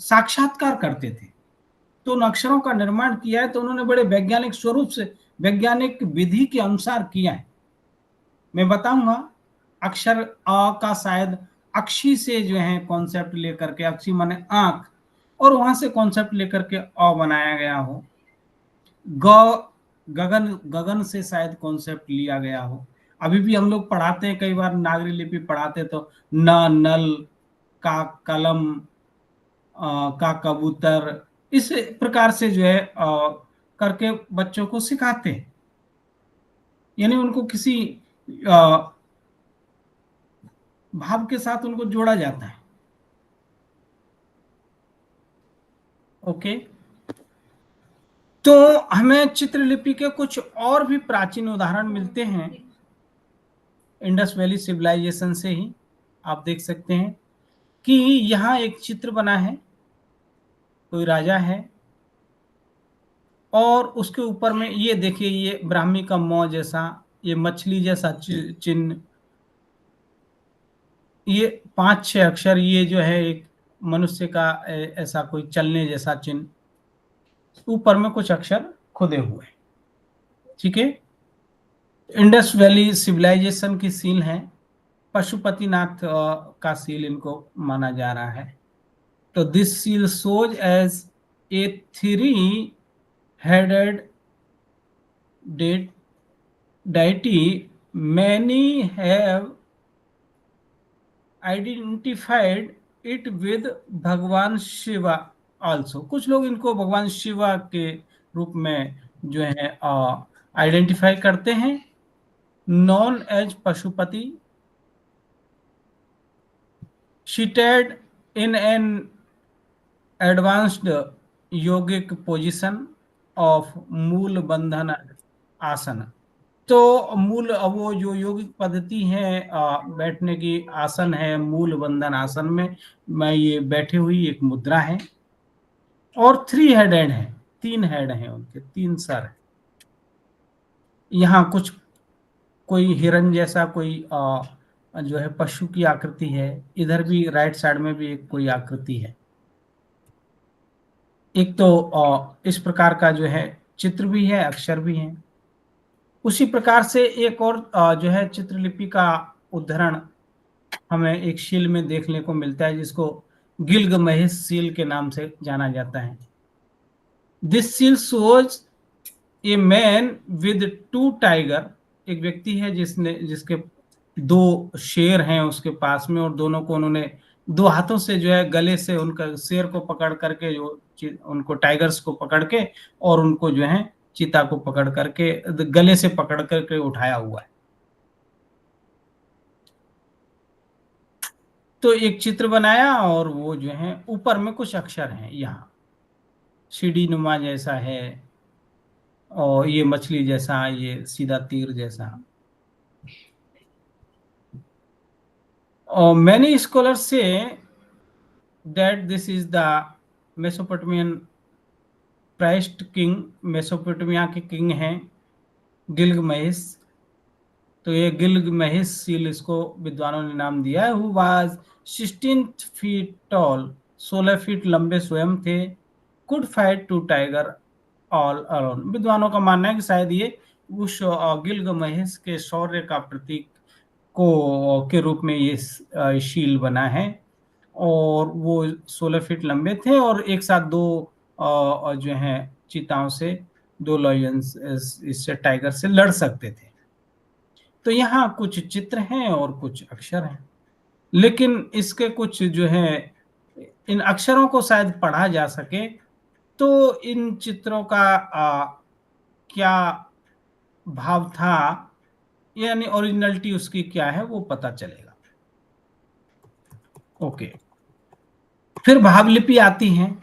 [SPEAKER 1] साक्षात्कार करते थे। तो उन अक्षरों का निर्माण किया है तो उन्होंने बड़े वैज्ञानिक स्वरूप से, वैज्ञानिक विधि के अनुसार किया है। मैं बताऊंगा, अक्षर अ का शायद अक्षी से जो है कॉन्सेप्ट लेकर के, अक्षी माने आंख, और वहां से कॉन्सेप्ट लेकर के अ बनाया गया हो। ग गगन, गगन से शायद कॉन्सेप्ट लिया गया हो। अभी भी हम लोग पढ़ाते हैं, कई बार नागरी लिपि पढ़ाते तो न नल, का कलम, का कबूतर, इस प्रकार से जो है करके बच्चों को सिखाते हैं, यानी उनको किसी भाव के साथ उनको जोड़ा जाता है। ओके, तो हमें चित्रलिपि के कुछ और भी प्राचीन उदाहरण मिलते हैं इंडस वैली सिविलाइजेशन से ही। आप देख सकते हैं कि यहाँ एक चित्र बना है, कोई राजा है और उसके ऊपर में ये देखिए, ये ब्राह्मी का मौ जैसा, ये मछली जैसा चिन्ह, ये 5-6 अक्षर, ये जो है एक मनुष्य का ऐसा कोई चलने जैसा चिन्ह, ऊपर में कुछ अक्षर खुदे हुए। ठीक है, इंडस वैली सिविलाइजेशन की सील है। पशुपतिनाथ का सील इनको माना जा रहा है। तो this seal shows as a 3-headed deity. Many have identified it with भगवान शिवा also. कुछ लोग इनको भगवान शिवा के रूप में जो है आइडेंटिफाई करते हैं। Known as Pashupati, seated in an advanced yogic position of मूल बंधन आसन। तो मूल वो जो योगिक पद्धति है बैठने की आसन है, मूल बंधन आसन में ये बैठे हुई एक मुद्रा है। और 3-headed है, 3 हेड हैं उनके, 3 सर है। यहाँ कुछ कोई हिरन जैसा कोई जो है पशु की आकृति है। इधर भी राइट साइड में भी एक कोई आकृति है। एक तो इस प्रकार का जो है चित्र भी है, अक्षर भी है। उसी प्रकार से एक और जो है चित्रलिपि का उदाहरण हमें एक शील में देखने को मिलता है, जिसको गिलगमेहिश सील के नाम से जाना जाता है। This seal shows a man with 2 tiger. एक व्यक्ति है जिसके 2 शेर हैं उसके पास में, और दोनों को उन्होंने 2 हाथों से जो है गले से उनका शेर को पकड़ करके, जो उनको टाइगर्स को पकड़ के और उनको जो है चीता को पकड़ करके गले से पकड़ करके उठाया हुआ है। तो एक चित्र बनाया और वो जो है ऊपर में कुछ अक्षर हैं, यहाँ सीढ़ी नुमा जैसा है और ये मछली जैसा, ये सीधा तीर जैसा। और many scholars say that this is the Mesopotamian Christ king। Mesopotamia के किंग हैं गिलगमेहिश। तो ये गिलगमेहिश सील इसको विद्वानों ने नाम दिया है। Who was 16 feet tall, 16 feet लंबे स्वयं थे। Could fight 2 tiger all alone। विद्वानों का मानना है कि शायद ये उस गिलगमेहिश के शौर्य का प्रतीक के रूप में ये शील बना है। और वो 16 फीट लंबे थे और एक साथ 2 जो है चीताओं से, 2 लायंस इससे टाइगर से लड़ सकते थे। तो यहाँ कुछ चित्र हैं और कुछ अक्षर हैं, लेकिन इसके कुछ जो है इन अक्षरों को शायद पढ़ा जा सके तो इन चित्रों का क्या भाव था, यानी ओरिजिनलिटी उसकी क्या है, वो पता चलेगा। ओके, फिर भावलिपि आती है।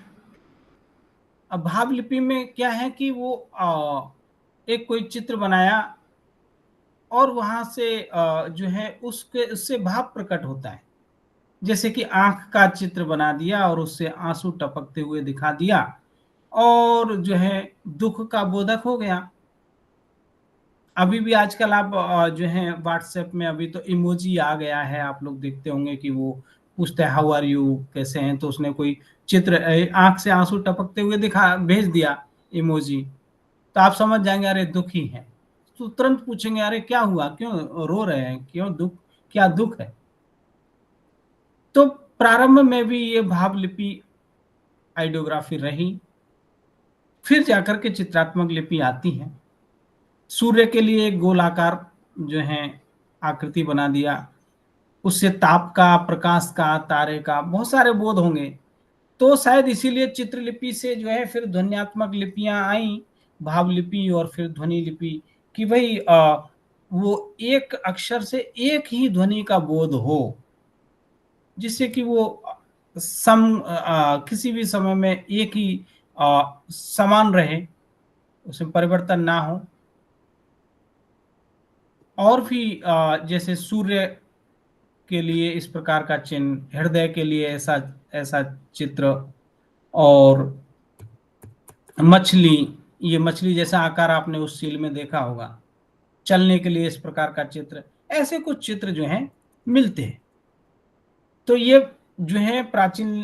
[SPEAKER 1] अब भावलिपि में क्या है कि वो एक कोई चित्र बनाया और वहां से जो है उससे भाव प्रकट होता है। जैसे कि आंख का चित्र बना दिया और उससे आंसू टपकते हुए दिखा दिया और जो है दुख का बोधक हो गया। अभी भी आजकल आप जो है व्हाट्सएप में अभी तो इमोजी आ गया है, आप लोग देखते होंगे कि वो पूछते हैं हाउ आर यू, कैसे हैं, तो उसने कोई चित्र आंख से आंसू टपकते हुए भेज दिया इमोजी, तो आप समझ जाएंगे अरे दुखी है। तो तुरंत पूछेंगे अरे क्या हुआ, क्यों रो रहे हैं, क्यों दुख, क्या दुख है। तो प्रारंभ में भी ये भावलिपि आइडियोग्राफी रही, फिर जाकर के चित्रात्मक लिपि आती है। सूर्य के लिए एक गोलाकार जो है आकृति बना दिया, उससे ताप का, प्रकाश का, तारे का बहुत सारे बोध होंगे। तो शायद इसीलिए चित्रलिपि से जो है फिर ध्वन्यात्मक लिपियां आई, भावलिपि और फिर ध्वनि लिपि, कि भाई वो एक अक्षर से एक ही ध्वनि का बोध हो, जिससे कि वो किसी भी समय में एक ही समान रहे, उसमें परिवर्तन ना हो। और भी जैसे सूर्य के लिए इस प्रकार का चिन्ह, हृदय के लिए ऐसा चित्र, और मछली, ये मछली जैसा आकार आपने उस सील में देखा होगा, चलने के लिए इस प्रकार का चित्र, ऐसे कुछ चित्र जो हैं मिलते हैं। तो ये जो है प्राचीन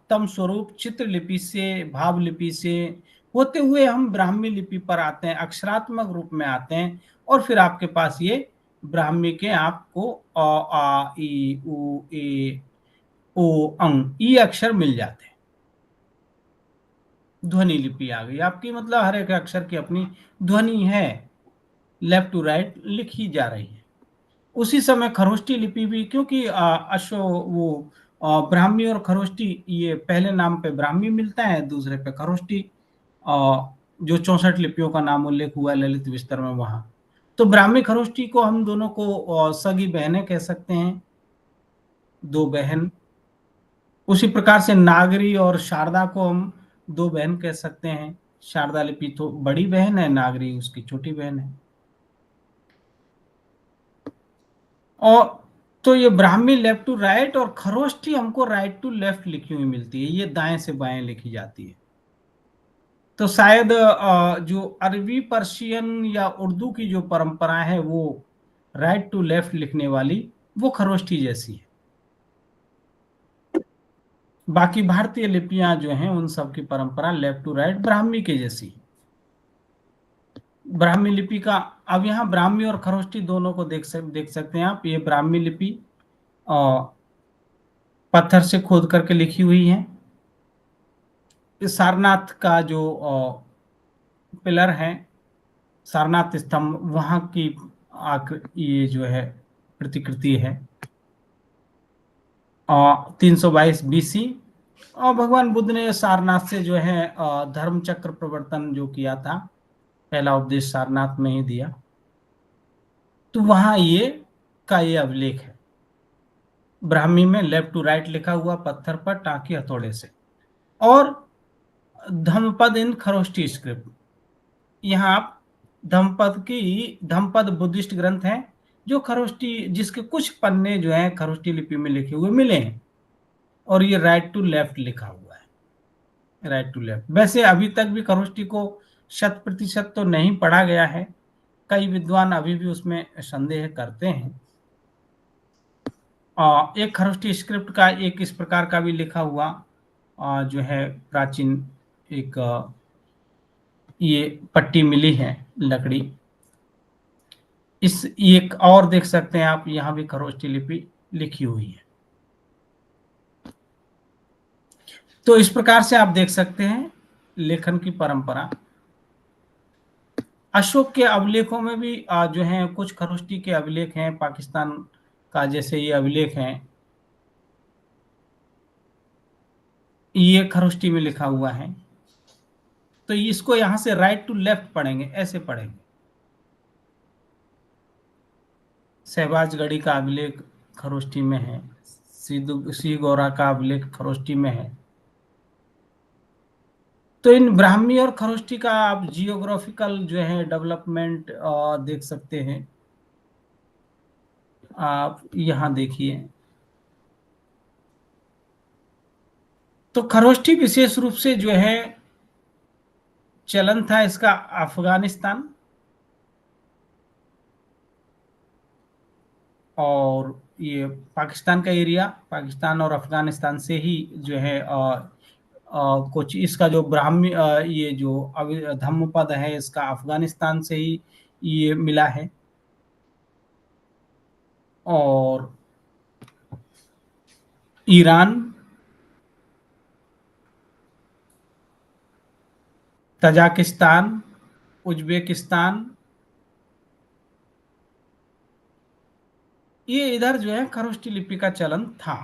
[SPEAKER 1] तम स्वरूप चित्रलिपि से, भावलिपि से होते हुए हम ब्राह्मी लिपि पर आते हैं, अक्षरात्मक रूप में आते हैं, और फिर आपके पास ये ब्राह्मी के आपको अ आ इ उ ए ओ अंग ई अक्षर मिल जाते हैं। ध्वनि लिपि आ गई आपकी, मतलब हर एक अक्षर की अपनी ध्वनि है, लेफ्ट टू राइट लिखी जा रही है। उसी समय खरोष्टी लिपि भी, क्योंकि अशो वो ब्राह्मी और खरोष्टी, ये पहले नाम पे ब्राह्मी मिलता है, दूसरे पे खरोष्टी, जो 64 लिपियों का नाम उल्लेख हुआ है ललित विस्तर में वहां। तो ब्राह्मी खरोष्टी को हम दोनों को सगी बहनें कह सकते हैं, दो बहन। उसी प्रकार से नागरी और शारदा को हम दो बहन कह सकते हैं। शारदा लिपि तो बड़ी बहन है, नागरी उसकी छोटी बहन है। और तो ये ब्राह्मी लेफ्ट टू राइट और खरोष्टी हमको राइट टू लेफ्ट लिखी हुई मिलती है, ये दाएं से बाएं लिखी जाती है। तो शायद जो अरबी पर्शियन या उर्दू की जो परंपरा है वो राइट टू लेफ्ट लिखने वाली, वो खरोष्टी जैसी है। बाकी भारतीय लिपियां जो हैं उन सब की परंपरा लेफ्ट टू राइट ब्राह्मी के जैसी है। ब्राह्मी लिपि का, अब यहाँ ब्राह्मी और खरोष्टी दोनों को देख सकते हैं आप। ये ब्राह्मी लिपि पत्थर से खोद करके लिखी हुई है। सारनाथ का जो पिलर है, सारनाथ स्तंभ, वहां की ये जो है प्रतिकृति है। 322 बीसी, और भगवान बुद्ध ने सारनाथ से जो है धर्म चक्र प्रवर्तन जो किया था, पहला उपदेश सारनाथ में ही दिया। तो वहां ये अभिलेख है, ब्राह्मी में लेफ्ट टू राइट लिखा हुआ पत्थर पर टांकी हथौड़े से। और धम्मपद इन खरोष्टी स्क्रिप्ट, यहाँ आप धम्मपद बुद्धिस्ट ग्रंथ है जो खरोष्टी, जिसके कुछ पन्ने जो है खरोष्टी लिपि में लिखे हुए मिले हैं, और ये राइट टू लेफ्ट लिखा हुआ है, राइट टू लेफ्ट। वैसे अभी तक भी खरोष्टी को 100% तो नहीं पढ़ा गया है, कई विद्वान अभी भी उसमें संदेह करते हैं। एक खरोष्टी स्क्रिप्ट का एक इस प्रकार का भी लिखा हुआ जो है प्राचीन एक ये पट्टी मिली है लकड़ी। इस एक और देख सकते हैं आप, यहां भी खरोष्टी लिपि लिखी हुई है। तो इस प्रकार से आप देख सकते हैं लेखन की परंपरा। अशोक के अभिलेखों में भी जो है कुछ खरोष्टी के अभिलेख हैं, पाकिस्तान का जैसे ये अभिलेख है, ये खरोष्टी में लिखा हुआ है। तो इसको यहां से राइट टू लेफ्ट पढ़ेंगे, ऐसे पढ़ेंगे। शहबाजगढ़ी का अभिलेख खरोष्टी में है, सी गौरा का अभिलेख खरोष्टी में है। तो इन ब्राह्मी और खरोष्टी का आप जियोग्राफिकल जो है डेवलपमेंट देख सकते हैं। आप यहां देखिए, तो खरोष्टी विशेष रूप से जो है चलन था इसका अफगानिस्तान और ये पाकिस्तान का एरिया, पाकिस्तान और अफगानिस्तान से ही जो है कुछ इसका जो ब्राह्मी ये जो धम्मपद है इसका अफगानिस्तान से ही ये मिला है। और ईरान, तजाकिस्तान, उज्बेकिस्तान, ये इधर जो है खरोष्टी लिपि का चलन था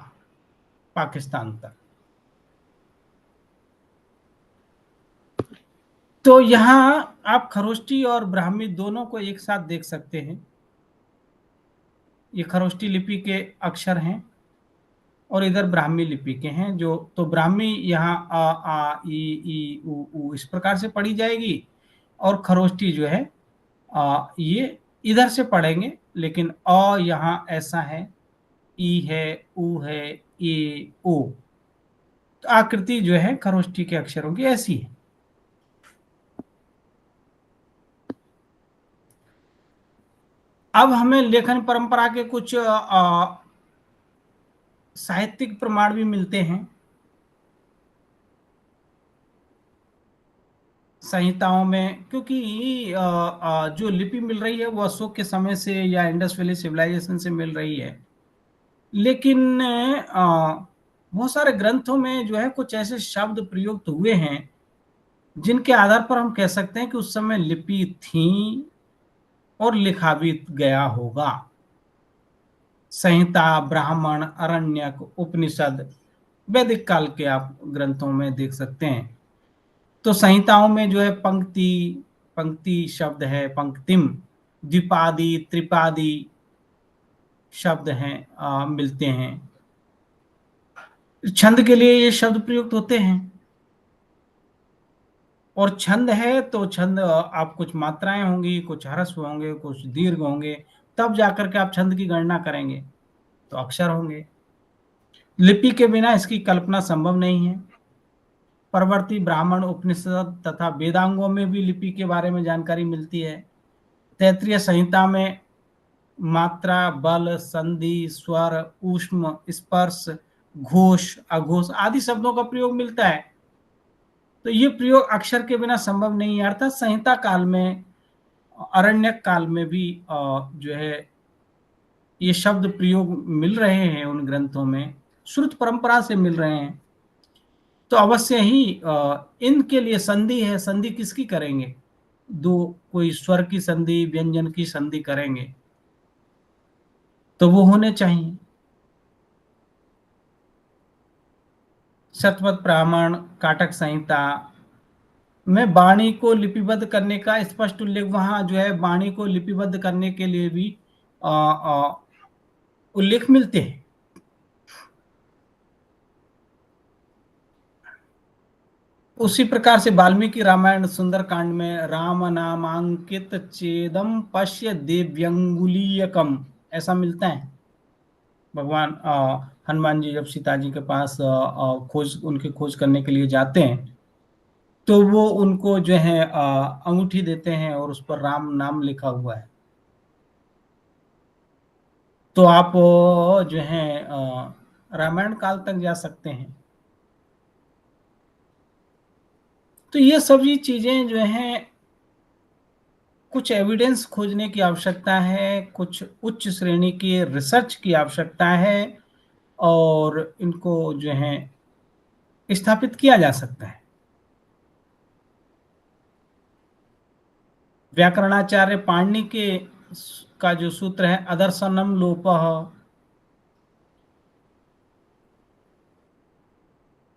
[SPEAKER 1] पाकिस्तान तक। तो यहां आप खरोष्टी और ब्राह्मी दोनों को एक साथ देख सकते हैं। ये खरोष्टी लिपि के अक्षर हैं और इधर ब्राह्मी लिपि के हैं। जो तो ब्राह्मी यहाँ आ आ ई उ इस प्रकार से पढ़ी जाएगी, और खरोष्टी जो है ये इधर से पढ़ेंगे, लेकिन अ यहाँ ऐसा है, ई है, उ है, ए ओ। तो आकृति जो है खरोष्टी के अक्षरों की ऐसी है। अब हमें लेखन परंपरा के कुछ साहित्यिक प्रमाण भी मिलते हैं। संहिताओं में, क्योंकि जो लिपि मिल रही है वो अशोक के समय से या इंडस वैली सिविलाइजेशन से मिल रही है, लेकिन बहुत सारे ग्रंथों में जो है कुछ ऐसे शब्द प्रयुक्त हुए हैं जिनके आधार पर हम कह सकते हैं कि उस समय लिपि थी और लिखा भी गया होगा। संहिता, ब्राह्मण, अरण्यक, उपनिषद, वैदिक काल के आप ग्रंथों में देख सकते हैं। तो संहिताओं में जो है पंक्ति, पंक्ति शब्द है, पंक्तिम, द्विपादी, त्रिपादी शब्द हैं, मिलते हैं। छंद के लिए ये शब्द प्रयुक्त होते हैं, और छंद है तो छंद आप कुछ मात्राएं होंगी, कुछ ह्रस्व होंगे, कुछ दीर्घ होंगे, तब जाकर के आप छंद की गणना करेंगे, तो अक्षर होंगे। लिपि के बिना इसकी कल्पना संभव नहीं है। परवर्ती ब्राह्मण, उपनिषद तथा वेदांगों में भी लिपि के बारे में जानकारी मिलती है। तैत्तिरीय संहिता में मात्रा, बल, संधि, स्वर, ऊष्म, स्पर्श, घोष, अघोष आदि शब्दों का प्रयोग मिलता है। तो ये प्रयोग अक्षर के बिना संभव नहीं है। अर्थात संहिता काल में, अरण्यक काल में भी जो है ये शब्द प्रयोग मिल रहे हैं उन ग्रंथों में, श्रुत परंपरा से मिल रहे हैं। तो अवश्य ही इनके लिए संधि है। संधि किसकी करेंगे? दो, कोई स्वर की संधि, व्यंजन की संधि करेंगे तो वो होने चाहिए। शतपथ ब्राह्मण, काटक संहिता में वाणी को लिपिबद्ध करने का स्पष्ट उल्लेख, वहां जो है वाणी को लिपिबद्ध करने के लिए भी उल्लेख मिलते हैं। उसी प्रकार से वाल्मीकि रामायण सुंदरकांड में राम नामांकित चेदम पश्य दिव्यंगुलीयकम ऐसा मिलता है। भगवान हनुमान जी जब सीता जी के पास उनकी खोज करने के लिए जाते हैं तो वो उनको जो है अंगूठी देते हैं और उस पर राम नाम लिखा हुआ है। तो आप जो है रामायण काल तक जा सकते हैं। तो ये सभी चीजें जो हैं, कुछ एविडेंस खोजने की आवश्यकता है, कुछ उच्च श्रेणी की रिसर्च की आवश्यकता है, और इनको जो है स्थापित किया जा सकता है। व्याकरणाचार्य पाणिनि के का जो सूत्र है अदर्शनम लोपः,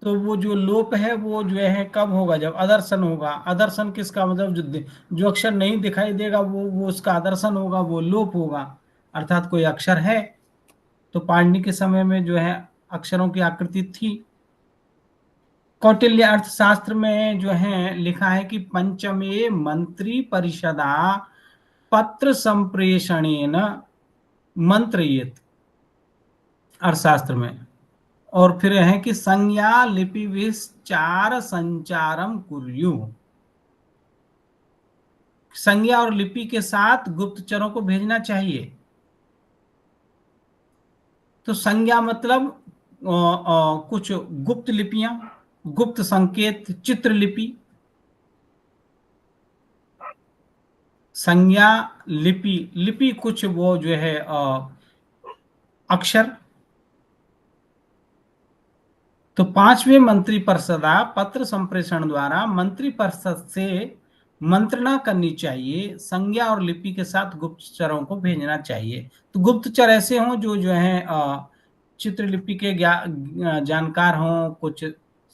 [SPEAKER 1] तो वो जो लोप है वो जो है कब होगा? जब अदर्शन होगा। अदर्शन किसका मतलब? जो अक्षर नहीं दिखाई देगा वो उसका अदर्शन होगा, वो लोप होगा। अर्थात कोई अक्षर है, तो पाणिनि के समय में जो है अक्षरों की आकृति थी। कौटिल्य अर्थशास्त्र में जो है लिखा है कि पंचमे मंत्री परिषदा पत्र संप्रेषणेन मंत्रयेत, अर्थशास्त्र में। और फिर है कि संज्ञा लिपि विचार संचारम कुर्यु, संज्ञा और लिपि के साथ गुप्तचरों को भेजना चाहिए। तो संज्ञा मतलब कुछ गुप्त लिपियां, गुप्त संकेत, चित्र लिपि। संज्ञा, लिपि, लिपि कुछ वो जो है अक्षर। तो पांचवें मंत्री परिषदा पत्र संप्रेषण द्वारा मंत्री परिषद से मंत्रणा करनी चाहिए, संज्ञा और लिपि के साथ गुप्तचरों को भेजना चाहिए। तो गुप्तचर ऐसे हों जो है चित्रलिपि के जानकार हों, कुछ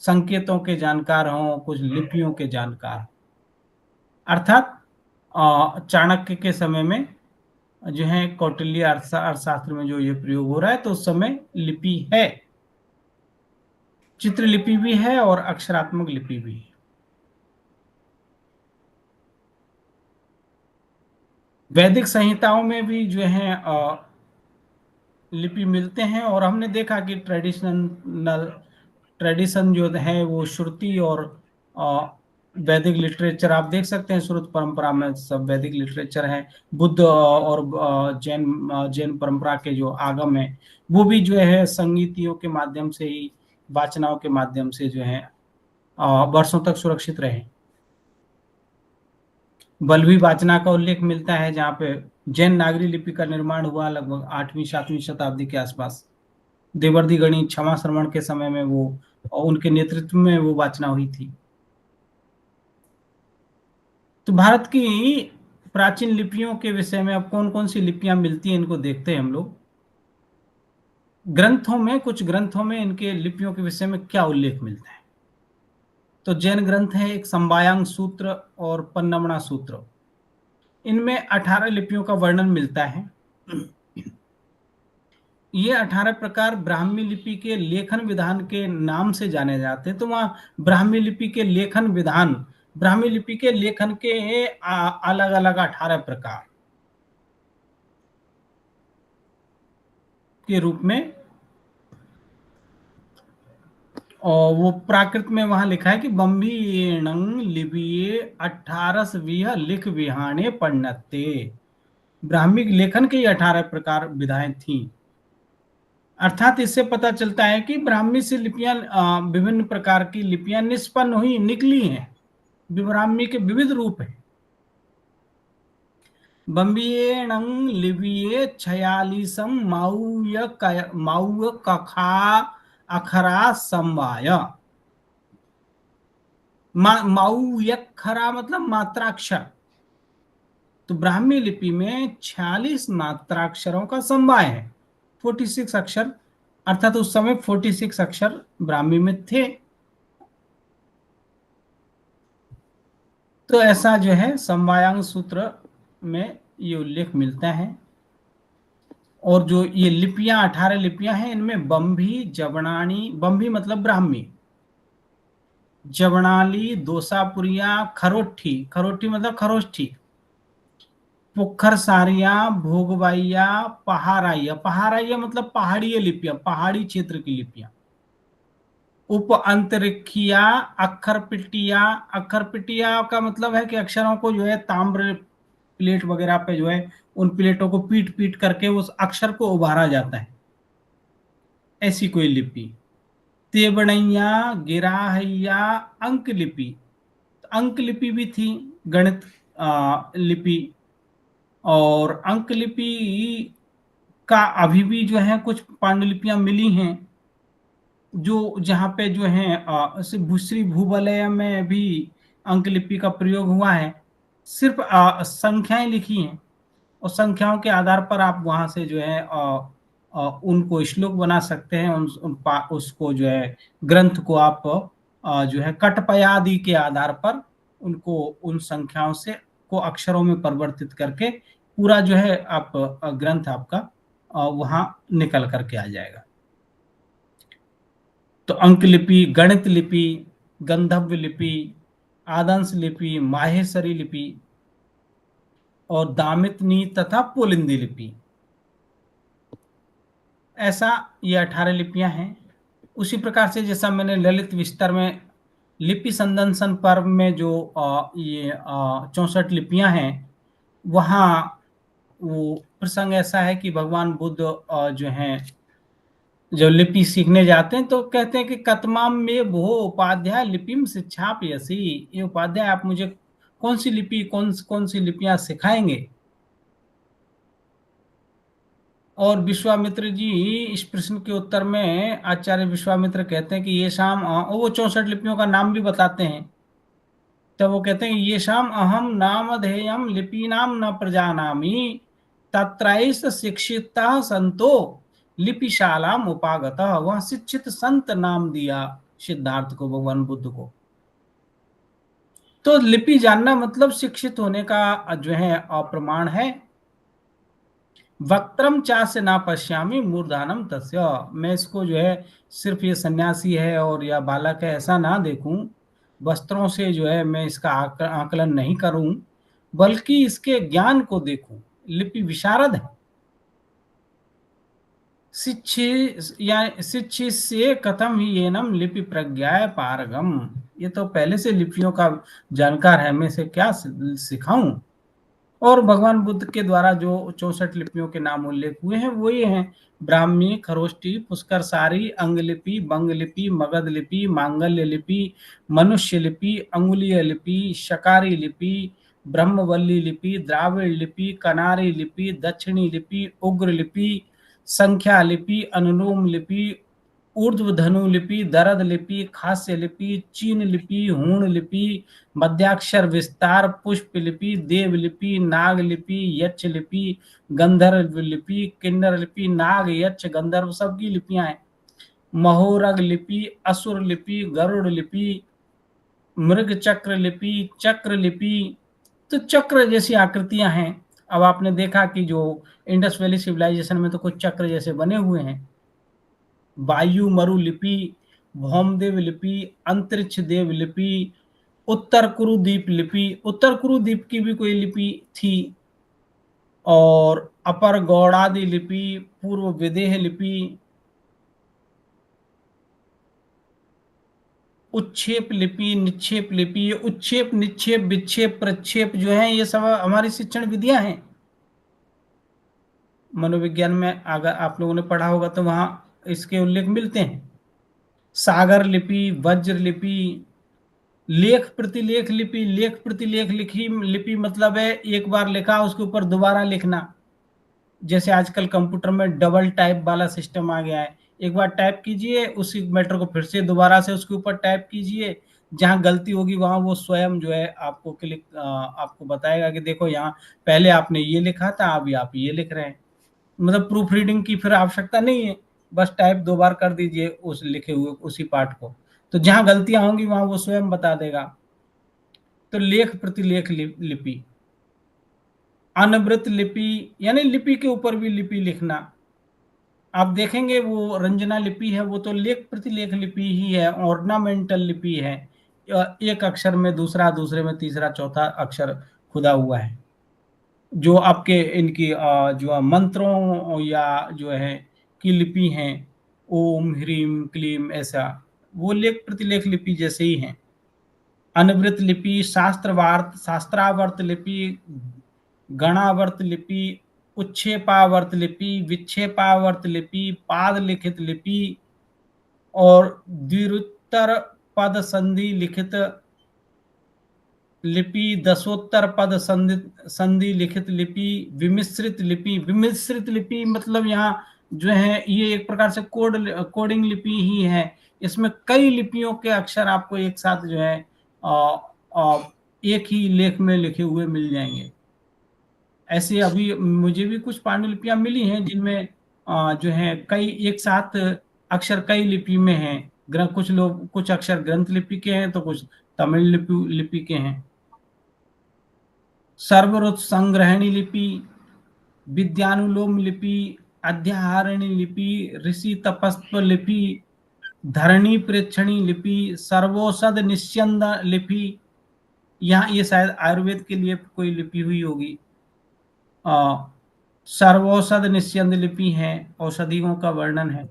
[SPEAKER 1] संकेतों के जानकार हों, कुछ लिपियों के जानकार। अर्थात चाणक्य के समय में जो है कौटिल्य अर्थशास्त्र में जो ये प्रयोग हो रहा है, तो उस समय लिपि है, चित्रलिपि भी है और अक्षरात्मक लिपि भी है। वैदिक संहिताओं में भी जो है लिपि मिलते हैं, और हमने देखा कि ट्रेडिशन जो है वो श्रुति और वैदिक लिटरेचर आप देख सकते हैं। श्रुत परंपरा में सब वैदिक लिटरेचर है। बुद्ध और जैन परंपरा के जो आगम है वो भी जो है संगीतियों के माध्यम से ही, वाचनाओं के माध्यम से जो है वर्षों तक सुरक्षित रहे। बल्लभी वाचना का उल्लेख मिलता है, जहाँ पे जैन नागरी लिपि का निर्माण हुआ लगभग 8वीं-7वीं शताब्दी के आसपास। देवर्षि गणि क्षमा श्रवण के समय में वो, और उनके नेतृत्व में वो वाचना हुई थी। तो भारत की प्राचीन लिपियों के विषय में अब कौन कौन सी लिपियां मिलती हैं, इनको देखते हैं हम लोग। ग्रंथों में, कुछ ग्रंथों में इनके लिपियों के विषय में क्या उल्लेख मिलता है। तो जैन ग्रंथ है एक संवायांग सूत्र और पन्नमणा सूत्र, इनमें 18 लिपियों का वर्णन मिलता है। ये 18 प्रकार ब्राह्मी लिपि के लेखन विधान के नाम से जाने जाते हैं। तो वहाँ ब्राह्मी लिपि के लेखन विधान, ब्राह्मी लिपि के लेखन के अलग अलग 18 प्रकार के रूप में, और वो प्राकृत में वहां लिखा है कि बम्बीणं लिपिये 18 लिख विहाने पढ़ते। ब्राह्मी लेखन के 18 प्रकार विधाएं थी। अर्थात इससे पता चलता है कि ब्राह्मी से लिपियां, विभिन्न प्रकार की लिपियां निष्पन्न हुई, निकली हैं। ब्राह्मी के विविध रूप हैं। बम्बीणं लिपिये 46 माऊ कखा अखरा समवाय। माऊ यखरा मतलब मात्राक्षर। तो ब्राह्मी लिपि में 46 मात्राक्षरों का समवाय है, 46 अक्षर, अर्थात उस समय 46 अक्षर ब्राह्मी में थे। तो ऐसा जो है समवायांग सूत्र में ये उल्लेख मिलता है। और जो ये लिपियां 18 लिपियां हैं, इनमें बम्भी, जवनानी, बम्भी मतलब ब्राह्मी, जवनाली, दोसापुरिया, खरोठी, खरोठी मतलब खरोष्ठी, पुखर सारिया, भोगबाइया, पहाराइया, पहाराइया मतलब पहाड़ीय लिपियां, पहाड़ी क्षेत्र की लिपियां, उप अंतरिक्षिया, अक्षर पिटिया। अक्षर पिटिया का मतलब है कि अक्षरों को जो है ताम्र प्लेट वगैरह पे जो है उन प्लेटों को पीट पीट करके उस अक्षर को उभारा जाता है, ऐसी कोई लिपि। तेवड़ैया, गिराहैया, अंक लिपि, अंक लिपि भी थी, गणित लिपि। और अंक लिपि का अभी भी जो है कुछ पांडुलिपियां मिली हैं, जो जहाँ पे जो है श्री भूवलय में भी अंक लिपि का प्रयोग हुआ है। सिर्फ संख्याएं लिखी हैं, और संख्याओं के आधार पर आप वहां से जो है उनको श्लोक बना सकते हैं। उसको जो है ग्रंथ को आप जो है कटपयादि के आधार पर उनको, उन संख्याओं से को अक्षरों में परिवर्तित करके पूरा जो है आप ग्रंथ आपका वहां निकल करके आ जाएगा। तो अंक लिपि, गणित लिपि, गंधर्व लिपि, आदंश लिपि, माहेश्वरी लिपि और दामितनी तथा पुलिंदी लिपि, ऐसा ये 18 लिपियां हैं। उसी प्रकार से जैसा मैंने ललित विस्तार में लिपि संदर्शन पर्व में जो ये 64 लिपियां हैं, वहाँ वो प्रसंग ऐसा है कि भगवान बुद्ध जो हैं जब लिपि सीखने जाते हैं तो कहते हैं कि कतमाम में भो उपाध्याय लिपिम शिक्षापयसी। ये उपाध्याय आप मुझे कौन सी लिपि, कौन सी लिपियां सिखाएंगे। और विश्वामित्र जी इस प्रश्न के उत्तर में आचार्य विश्वामित्र कहते हैं कि ये शाम, वो 64 लिपियों का नाम भी बताते हैं। तब वो कहते हैं ये शाम अहम नामधेयम लिपीनाम न प्रजानामि तत्रैष शिक्षिता संतो लिपिशाला उपागत। वह शिक्षित संत नाम दिया सिद्धार्थ को, भगवान बुद्ध को। तो लिपि जानना मतलब शिक्षित होने का जो है अप्रमाण है। वक्त्रम चास्य ना पश्यामी मूर्धानम तस्य। मैं इसको जो है सिर्फ ये सन्यासी है और या बालक है ऐसा ना देखूं, वस्त्रों से जो है मैं इसका आकलन नहीं करूं, बल्कि इसके ज्ञान को देखूं। लिपि विशारद है। शिक्षित से कथम ही एनम लिपि प्रज्ञाय पारगम। ये तो पहले से लिपियों का जानकार है, मैं से क्या सिखाऊं। और भगवान बुद्ध के द्वारा जो 64 लिपियों के नाम उल्लेख हुए हैं वो ये हैं: ब्राह्मी, खरोष्टी, पुष्कर सारी, अंग लिपि, बंग लिपि, मगध लिपि, मांगल्य लिपि, मनुष्य लिपि, अंगुलीय लिपि, शकारी लिपि, ब्रह्मवल्ली लिपि, द्राविड़ लिपि, कनारी लिपि, दक्षिणी लिपि, उग्र लिपि, संख्या लिपि, अनुलोम लिपि, ऊर्ध्वधनु लिपि, दरद लिपि, खास्य लिपि, चीन लिपि, हूण लिपि, मध्याक्षर विस्तार, पुष्प लिपि, देव लिपि, नाग लिपि, यक्ष लिपि, गंधर्व लिपि, किन्नर लिपि, नाग, यक्ष, गंधर्व सबकी लिपियां हैं। महोरग लिपि, असुर लिपि, गरुड़ लिपि, मृग चक्र लिपि, चक्र लिपि, तो चक्र जैसी आकृतियां हैं। अब आपने देखा कि जो इंडस वैली सिविलाइजेशन में तो कुछ चक्र जैसे बने हुए हैं। वायु मरु लिपि, भौमदेव लिपि, अंतरिक्ष देव लिपि, उत्तर कुरुद्वीप लिपि, उत्तर कुरुद्वीप की भी कोई लिपि थी, और अपर गौड़ादि लिपि, पूर्व विदेह लिपि, उच्छेप लिपि, निक्षेप लिपि। उच्छेप, निक्षेप, विक्षेप, प्रक्षेप जो है ये सब हमारी शिक्षण विधियां हैं। मनोविज्ञान में अगर आप लोगों ने पढ़ा होगा तो वहां इसके उल्लेख मिलते हैं। सागर लिपि, वज्र लिपि, लेख प्रतिलेख लिपि। लेख प्रतिलेख लिपि मतलब है एक बार लिखा उसके ऊपर दोबारा लिखना। जैसे आजकल कंप्यूटर में डबल टाइप वाला सिस्टम आ गया है, एक बार टाइप कीजिए उसी मैटर को फिर से दोबारा से उसके ऊपर टाइप कीजिए, जहां गलती होगी वहां वो स्वयं जो है आपको आपको बताएगा कि देखो यहाँ पहले आपने ये लिखा था, अभी आप ये लिख रहे हैं। मतलब प्रूफ रीडिंग की फिर आवश्यकता नहीं है, बस टाइप दो बार कर दीजिए उस लिखे हुए उसी पाठ को, तो जहां गलतियां होंगी वहां वो स्वयं बता देगा। तो लेख प्रतिलेख लिपि। अनवृत लिपि यानी लिपि के ऊपर भी लिपि लिखना। आप देखेंगे वो रंजना लिपि है वो तो लेख प्रतिलेख लिपि ही है, ऑर्नामेंटल लिपि है। एक अक्षर में दूसरा, दूसरे में तीसरा, चौथा अक्षर खुदा हुआ है। जो आपके इनकी जो मंत्रों या जो है की लिपि हैं, ओम ह्रीम क्लीम, ऐसा वो लेख प्रतिलेख लिपि जैसे ही हैं। अनवृत लिपि, शास्त्रावर्त लिपि, गणावर्त लिपि, उच्छेपावर्त लिपि, विक्षेपावर्त लिपि, पाद लिखित लिपि, और द्विरुत्तर पद संधि लिखित लिपि, दशोत्तर पद संधि लिखित लिपि, विमिश्रित लिपि। विमिश्रित लिपि मतलब यहाँ जो है ये एक प्रकार से कोडिंग लिपि ही है। इसमें कई लिपियों के अक्षर आपको एक साथ जो है आ, आ, एक ही लेख में लिखे हुए मिल जाएंगे। ऐसे अभी मुझे भी कुछ पांडुलिपियां मिली हैं जिनमें जो है कई एक साथ अक्षर कई लिपि में हैं। कुछ अक्षर ग्रंथ लिपि के हैं तो कुछ तमिल लिपि के हैं। सर्वरुत संग्रहणी लिपि, विद्यानुलोम लिपि, अध्याहारिणी लिपि, ऋषि तपस्व लिपि, धरणी प्रेक्षणी लिपि, सर्वौषध निस्यंद लिपि। यहाँ ये शायद आयुर्वेद के लिए कोई लिपि हुई होगी। सर्वौषध निस्यंद लिपि है, औषधियों का वर्णन है।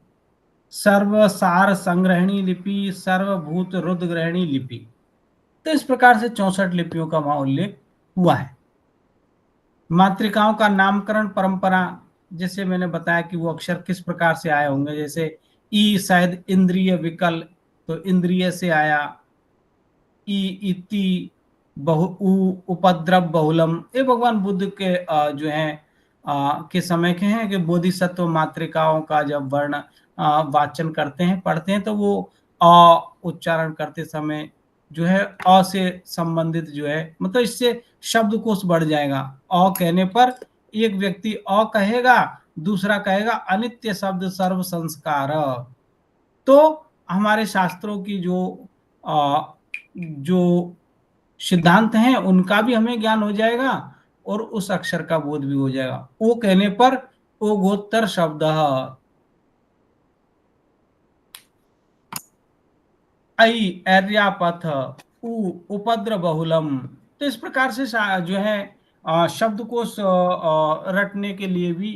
[SPEAKER 1] सर्वसार संग्रहणी लिपि, सर्वभूत रुद्रग्रहणी लिपि। तो इस प्रकार से 64 लिपियों का वहां उल्लेख हुआ है। मातृकाओं का नामकरण परंपरा, जैसे मैंने बताया कि वो अक्षर किस प्रकार से आए होंगे। जैसे ई शायद इंद्रिय विकल, तो इंद्रिय से आया। ई इति उपद्रव बहुलम, ये भगवान बुद्ध के जो है के समय के हैं कि बोधिसत्व मातृकाओं का जब वर्ण वाचन करते हैं, पढ़ते हैं, तो वो अ उच्चारण करते समय जो है अ से संबंधित जो है, मतलब इससे शब्दकोश बढ़ जाएगा। अ कहने पर एक व्यक्ति अ कहेगा, दूसरा कहेगा अनित्य शब्द सर्व संस्कार। तो हमारे शास्त्रों की जो सिद्धांत हैं उनका भी हमें ज्ञान हो जाएगा और उस अक्षर का बोध भी हो जाएगा। ओ कहने पर ओघोत्तर शब्द, ऐ ऐर्यापथ, उ उपद्र बहुलम। तो इस प्रकार से जो है शब्दकोश रटने के लिए भी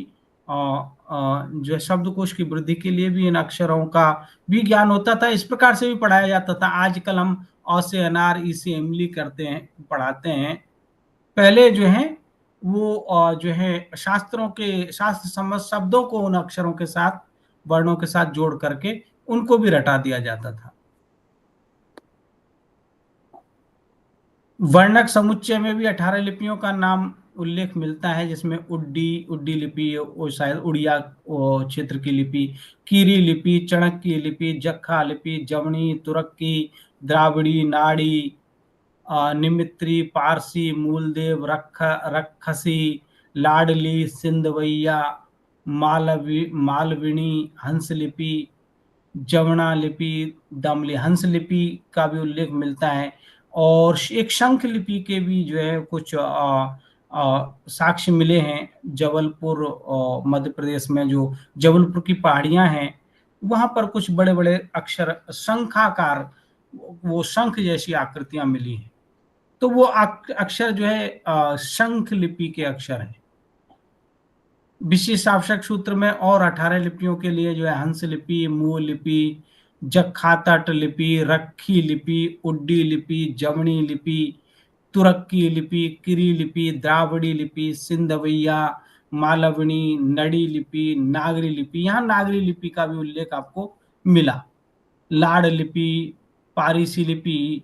[SPEAKER 1] जो है शब्दकोश की वृद्धि के लिए भी इन अक्षरों का भी ज्ञान होता था। इस प्रकार से भी पढ़ाया जाता था। आजकल हम अ से अनार, ई से इमली करते हैं, पढ़ाते हैं। पहले जो है वो जो है शास्त्र सम्मत शब्दों को उन अक्षरों के साथ, वर्णों के साथ जोड़ करके उनको भी रटा दिया जाता था। वर्णक समुच्चय में भी 18 लिपियों का नाम उल्लेख मिलता है, जिसमें उड्डी लिपि, वो शायद उड़िया क्षेत्र की लिपि, कीरी लिपि, चाणक्य लिपि, जखा लिपि, जवनी, तुर्की, द्राविड़ी, नाड़ी, निमित्री, पारसी, मूलदेव, रक्षसी, लाडली, सिंधवैया, मालविणी, हंस लिपि, जवना लिपि, दमली, हंस लिपि का भी उल्लेख मिलता है। और एक शंख लिपि के भी जो है कुछ साक्ष्य मिले हैं। जबलपुर मध्य प्रदेश में जो जबलपुर की पहाड़ियां हैं, वहां पर कुछ बड़े बड़े अक्षर शंखाकार, वो शंख जैसी आकृतियां मिली हैं। तो वो अक्षर जो है शंख लिपि के अक्षर हैं। विशिष्ट आवश्यक सूत्र में और 18 लिपियों के लिए जो है हंस लिपि, मूल लिपि, जखातट लिपि, रखी लिपि, उड्डी लिपि, जवनी लिपि, तुर्की लिपि, किरी लिपि, द्राविड़ी लिपि, सिंधवैया, मालवणी, नड़ी लिपि, नागरी लिपि, यहाँ नागरी लिपि का भी उल्लेख आपको मिला। लाड़ लिपि, पारीसी लिपि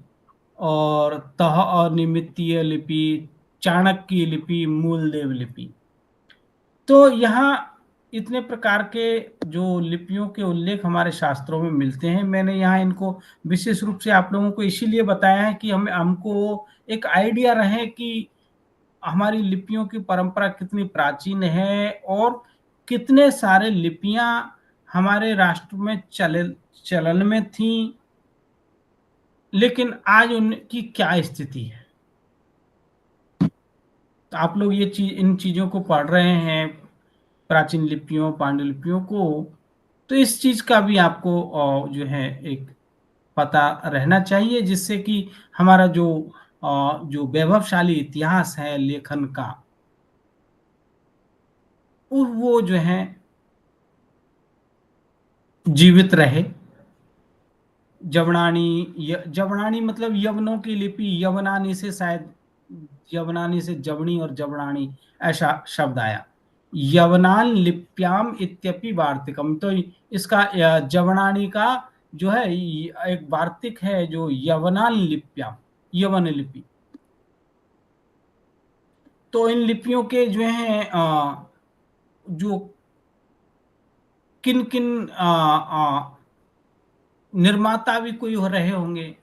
[SPEAKER 1] और तह अनिमितीय लिपि, चाणक्य लिपि, मूलदेव लिपि। तो यहाँ इतने प्रकार के जो लिपियों के उल्लेख हमारे शास्त्रों में मिलते हैं। मैंने यहाँ इनको विशेष रूप से आप लोगों को इसीलिए बताया है कि हमको एक आइडिया रहे कि हमारी लिपियों की परंपरा कितनी प्राचीन है और कितने सारे लिपियां हमारे राष्ट्र में चलन में थी, लेकिन आज उनकी क्या स्थिति है। तो आप लोग ये इन चीजों को पढ़ रहे हैं, प्राचीन लिपियों, पांडुलिपियों को, तो इस चीज का भी आपको जो है एक पता रहना चाहिए, जिससे कि हमारा जो वैभवशाली इतिहास है लेखन का, वो जो है जीवित रहे। जवनानी मतलब यवनों की लिपि, यवनानी से शायद यवनानी से जवनी और जवनानी ऐसा शब्द आया। यवनान लिप्याम इत्यपि वार्तिकम, तो इसका जवनानी का जो है एक वार्तिक है जो यवनान लिप्याम, यवन लिपि। तो इन लिपियों के जो है जो किन किन निर्माता भी कोई हो रहे होंगे।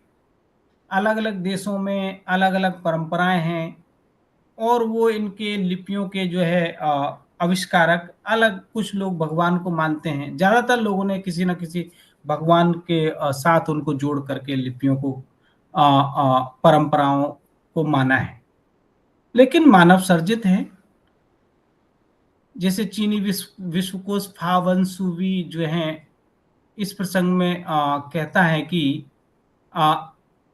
[SPEAKER 1] अलग अलग देशों में अलग अलग परंपराएं हैं और वो इनके लिपियों के जो है आविष्कारक अलग, कुछ लोग भगवान को मानते हैं। ज्यादातर लोगों ने किसी न किसी भगवान के साथ उनको जोड़ करके लिपियों को परंपराओं को माना है, लेकिन मानव सर्जित है। जैसे चीनी विश्वकोश फावनसुवी जो है इस प्रसंग में कहता है कि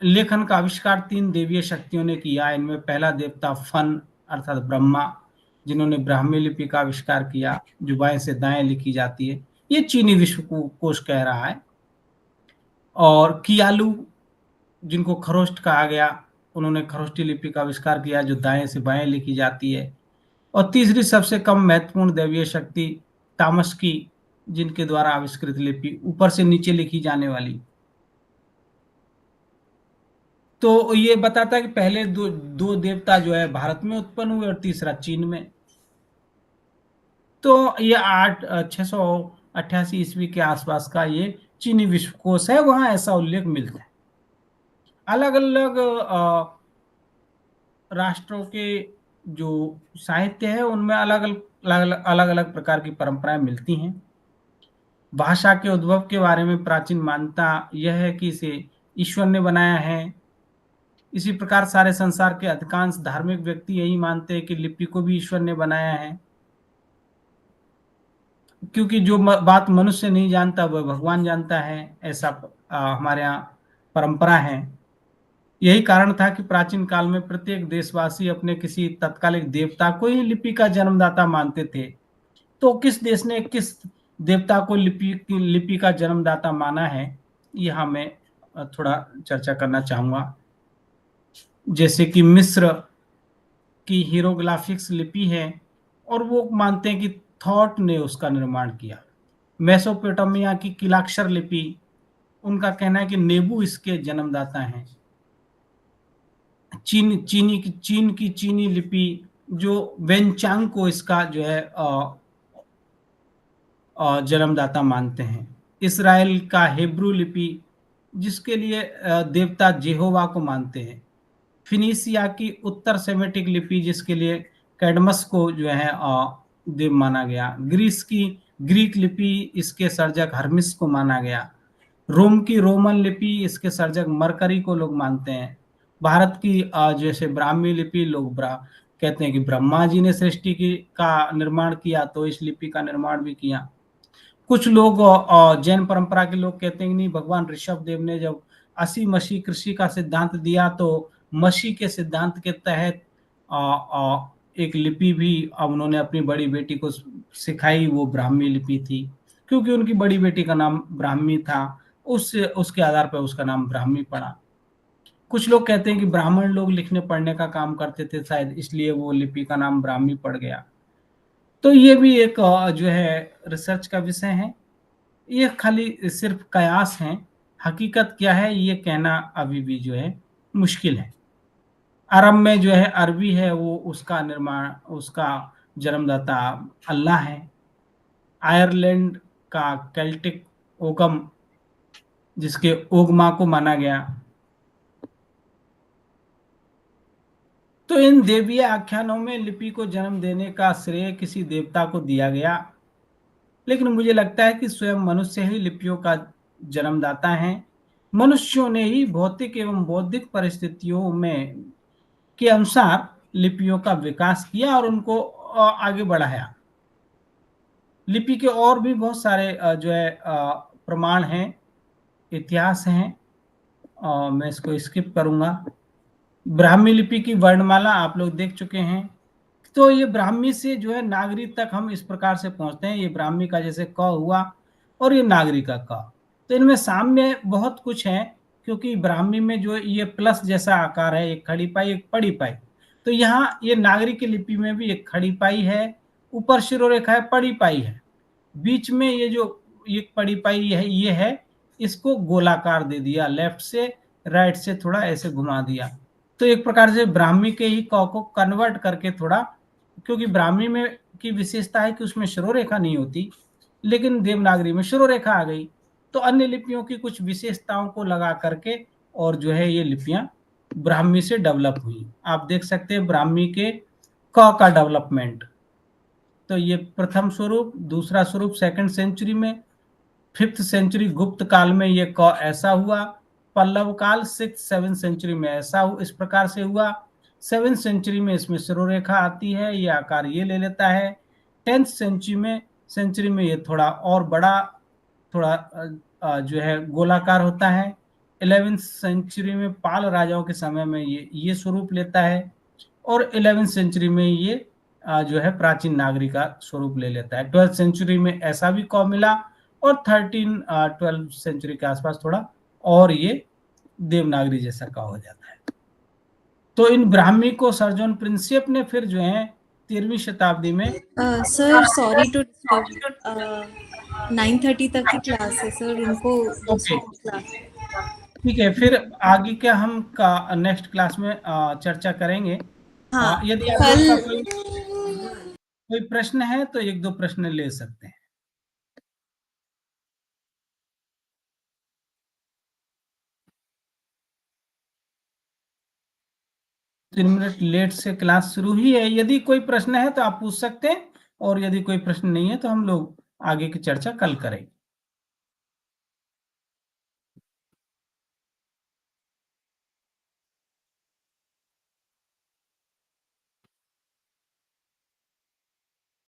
[SPEAKER 1] लेखन का आविष्कार 3 देवीय शक्तियों ने किया। इनमें पहला देवता फन अर्थात ब्रह्मा, जिन्होंने ब्राह्मी लिपि का आविष्कार किया जो बाएं से दाएं लिखी जाती है, ये चीनी विश्वकोश कह रहा है। और कियालू, जिनको खरोष्ट कहा गया, उन्होंने खरोष्टी लिपि का आविष्कार किया जो दाएं से बाएं लिखी जाती है। और तीसरी सबसे कम महत्वपूर्ण दैवीय शक्ति तामस्की, जिनके द्वारा आविष्कृत लिपि ऊपर से नीचे लिखी जाने वाली। तो ये बताता है कि पहले दो देवता जो है भारत में उत्पन्न हुए और तीसरा चीन में। तो ये 688 ईस्वी के आसपास का ये चीनी विश्वकोश है, वहां ऐसा उल्लेख मिलता है। अलग अलग राष्ट्रों के जो साहित्य है उनमें अलग अलग प्रकार की परंपराएं मिलती हैं। भाषा के उद्भव के बारे में प्राचीन मान्यता यह है कि इसे ईश्वर ने बनाया है। इसी प्रकार सारे संसार के अधिकांश धार्मिक व्यक्ति यही मानते हैं कि लिपि को भी ईश्वर ने बनाया है, क्योंकि जो बात मनुष्य नहीं जानता वह भगवान जानता है, ऐसा हमारे यहाँ परंपरा है। यही कारण था कि प्राचीन काल में प्रत्येक देशवासी अपने किसी तत्कालिक देवता को ही लिपि का जन्मदाता मानते थे। तो किस देश ने किस देवता को लिपि का जन्मदाता माना है, यह मैं थोड़ा चर्चा करना चाहूंगा। जैसे कि मिस्र की हीरोग्लिफिक्स लिपि है और वो मानते हैं कि थॉट ने उसका निर्माण किया। मेसोपोटामिया की किलाक्षर लिपि, उनका कहना है कि नेबू इसके जन्मदाता हैं। चीन की चीनी लिपि जो वेनचांग को इसका जो है जन्मदाता मानते हैं। इसराइल का हिब्रू लिपि जिसके लिए देवता जेहोवा को मानते हैं। फिनिशिया की उत्तर सेमेटिक लिपि जिसके लिए कैडमस को जो है देव माना गया। ग्रीस की ग्रीक लिपि इसके सर्जक हर्मिस को माना गया। रोम की रोमन लिपि इसके सर्जक मरकरी को लोग मानते हैं। भारत की जैसे ब्राह्मी लिपि लोग कहते हैं कि ब्रह्मा जी ने सृष्टि की का निर्माण किया, तो इस लिपि का निर्माण भी किया। कुछ लोग जैन परंपरा के लोग कहते हैं कि नहीं, भगवान ऋषभ देव ने जब असी मसी कृषि का सिद्धांत दिया तो मसी के सिद्धांत के तहत एक लिपि भी उन्होंने अपनी बड़ी बेटी को सिखाई, वो ब्राह्मी लिपि थी, क्योंकि उनकी बड़ी बेटी का नाम ब्राह्मी था, उसके आधार पर उसका नाम ब्राह्मी पड़ा। कुछ लोग कहते हैं कि ब्राह्मण लोग लिखने पढ़ने का काम करते थे, शायद इसलिए वो लिपि का नाम ब्राह्मी पड़ गया। तो ये भी एक जो है रिसर्च का विषय है। ये खाली सिर्फ कयास हैं, हकीकत क्या है ये कहना अभी भी जो है मुश्किल है। अरब में जो है अरबी है, वो उसका जन्मदाता अल्लाह है। आयरलैंड का केल्टिक ओगम जिसके ओगमा को माना गया। तो इन देवीय आख्यानों में लिपि को जन्म देने का श्रेय किसी देवता को दिया गया, लेकिन मुझे लगता है कि स्वयं मनुष्य ही लिपियों का जन्मदाता है। मनुष्यों ने ही भौतिक एवं बौद्धिक परिस्थितियों में के अनुसार लिपियों का विकास किया और उनको आगे बढ़ाया। लिपि के और भी बहुत सारे जो है प्रमाण हैं, इतिहास हैं, मैं इसको स्किप करूंगा। ब्राह्मी लिपि की वर्णमाला आप लोग देख चुके हैं। तो ये ब्राह्मी से जो है नागरी तक हम इस प्रकार से पहुंचते हैं। ये ब्राह्मी का जैसे क हुआ और ये नागरी का क, तो इनमें साम्य बहुत कुछ है, क्योंकि ब्राह्मी में जो ये प्लस जैसा आकार है, एक खड़ी पाई एक पड़ी पाई, तो यहाँ ये नागरी की लिपि में भी एक खड़ी पाई है, ऊपर शिरोरेखा है, पड़ी पाई है, बीच में ये जो एक पड़ी पाई है ये है, इसको गोलाकार दे दिया, लेफ्ट से राइट से थोड़ा ऐसे घुमा दिया। तो एक प्रकार से ब्राह्मी के ही क को कन्वर्ट करके थोड़ा, क्योंकि ब्राह्मी में की विशेषता है कि उसमें शिरोरेखा नहीं होती, लेकिन देवनागरी में शिरोरेखा आ गई, तो अन्य लिपियों की कुछ विशेषताओं को लगा करके और जो है ये लिपियां ब्राह्मी से डेवलप हुई। आप देख सकते हैं ब्राह्मी के क का डेवलपमेंट। तो ये प्रथम स्वरूप, दूसरा स्वरूप सेकंड सेंचुरी में, 5th सेंचुरी गुप्त काल में ये क ऐसा हुआ, पल्लव काल 6th-7th सेंचुरी में ऐसा इस प्रकार से हुआ, 7th सेंचुरी में इसमें शिरोरेखा आती है, ये आकार ये ले लेता है, 10th सेंचुरी में ये थोड़ा और बड़ा, थोड़ा जो है गोलाकार होता है। 11th सेंचुरी में पाल राजाओं के समय में ये स्वरूप लेता है, और 11th सेंचुरी में ये जो है प्राचीन नागरी का स्वरूप ले लेता है। 12th सेंचुरी में ऐसा भी क मिला, और 12th सेंचुरी के आसपास थोड़ा और ये देवनागरी जैसा का हो जाता है। तो इन ब्राह्मी को सर जॉन प्रिंसेप ने फिर जो है 13वीं शताब्दी में
[SPEAKER 3] सर सॉरी टू 9:30 तक की क्लास है सर, उनको दूसरी क्लास।
[SPEAKER 1] ठीक है, फिर आगे क्या हम का नेक्स्ट क्लास में चर्चा करेंगे।
[SPEAKER 3] हाँ,
[SPEAKER 1] यदि आपका कोई प्रश्न है तो 1-2 प्रश्न ले सकते हैं। 3 मिनट लेट से क्लास शुरू हुई है। यदि कोई प्रश्न है तो आप पूछ सकते हैं, और यदि कोई प्रश्न नहीं है तो हम लोग आगे की चर्चा कल करेंगे।